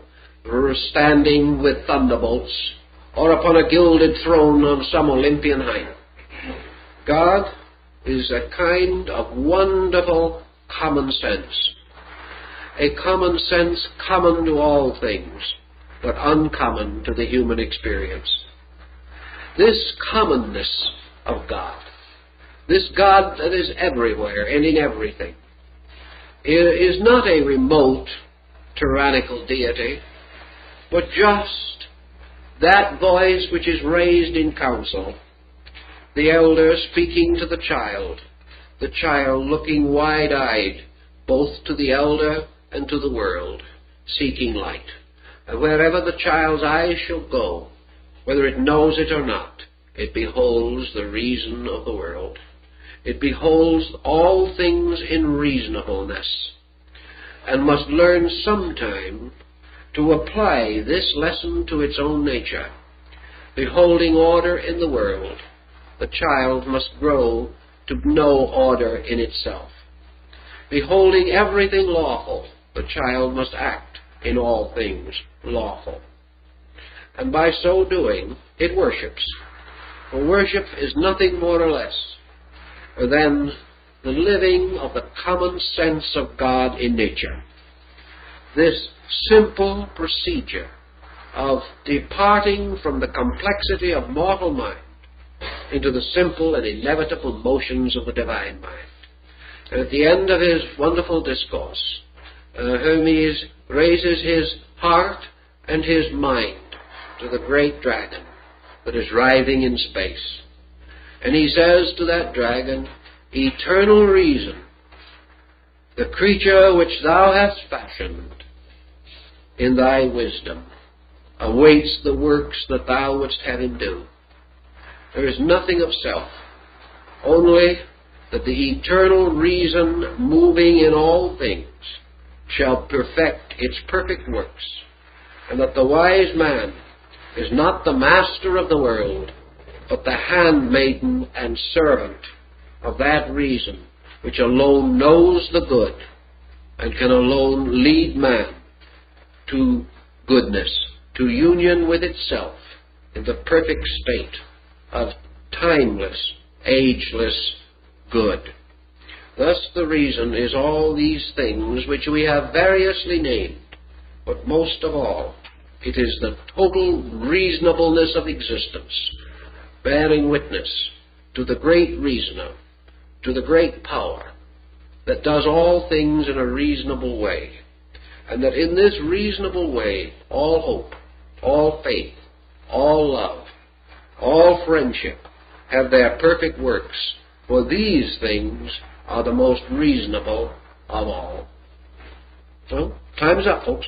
standing with thunderbolts or upon a gilded throne on some Olympian height. God is a kind of wonderful common sense, a common sense common to all things, but uncommon to the human experience. This commonness of God, this God that is everywhere and in everything, is not a remote, tyrannical deity, but just that voice which is raised in council, the elder speaking to the child looking wide-eyed both to the elder and to the world, seeking light. And wherever the child's eyes shall go, whether it knows it or not, it beholds the reason of the world. It beholds all things in reasonableness, and must learn sometime to apply this lesson to its own nature. Beholding order in the world, the child must grow to know order in itself. Beholding everything lawful, the child must act in all things lawful. And by so doing, it worships. For worship is nothing more or less than the living of the common sense of God in nature. This simple procedure of departing from the complexity of mortal mind into the simple and inevitable motions of the divine mind. And at the end of his wonderful discourse, Hermes raises his heart and his mind to the great dragon that is writhing in space. And he says to that dragon, "Eternal reason, the creature which thou hast fashioned in thy wisdom, awaits the works that thou wouldst have him do. There is nothing of self, only that the eternal reason moving in all things shall perfect its perfect works, and that the wise man is not the master of the world, but the handmaiden and servant of that reason which alone knows the good and can alone lead man to goodness, to union with itself in the perfect state of timeless, ageless good. Thus the reason is all these things which we have variously named, but most of all, it is the total reasonableness of existence, bearing witness to the great reasoner, to the great power that does all things in a reasonable way, and that in this reasonable way all hope, all faith, all love, all friendship have their perfect works, for these things are the most reasonable of all." So, time is up, folks.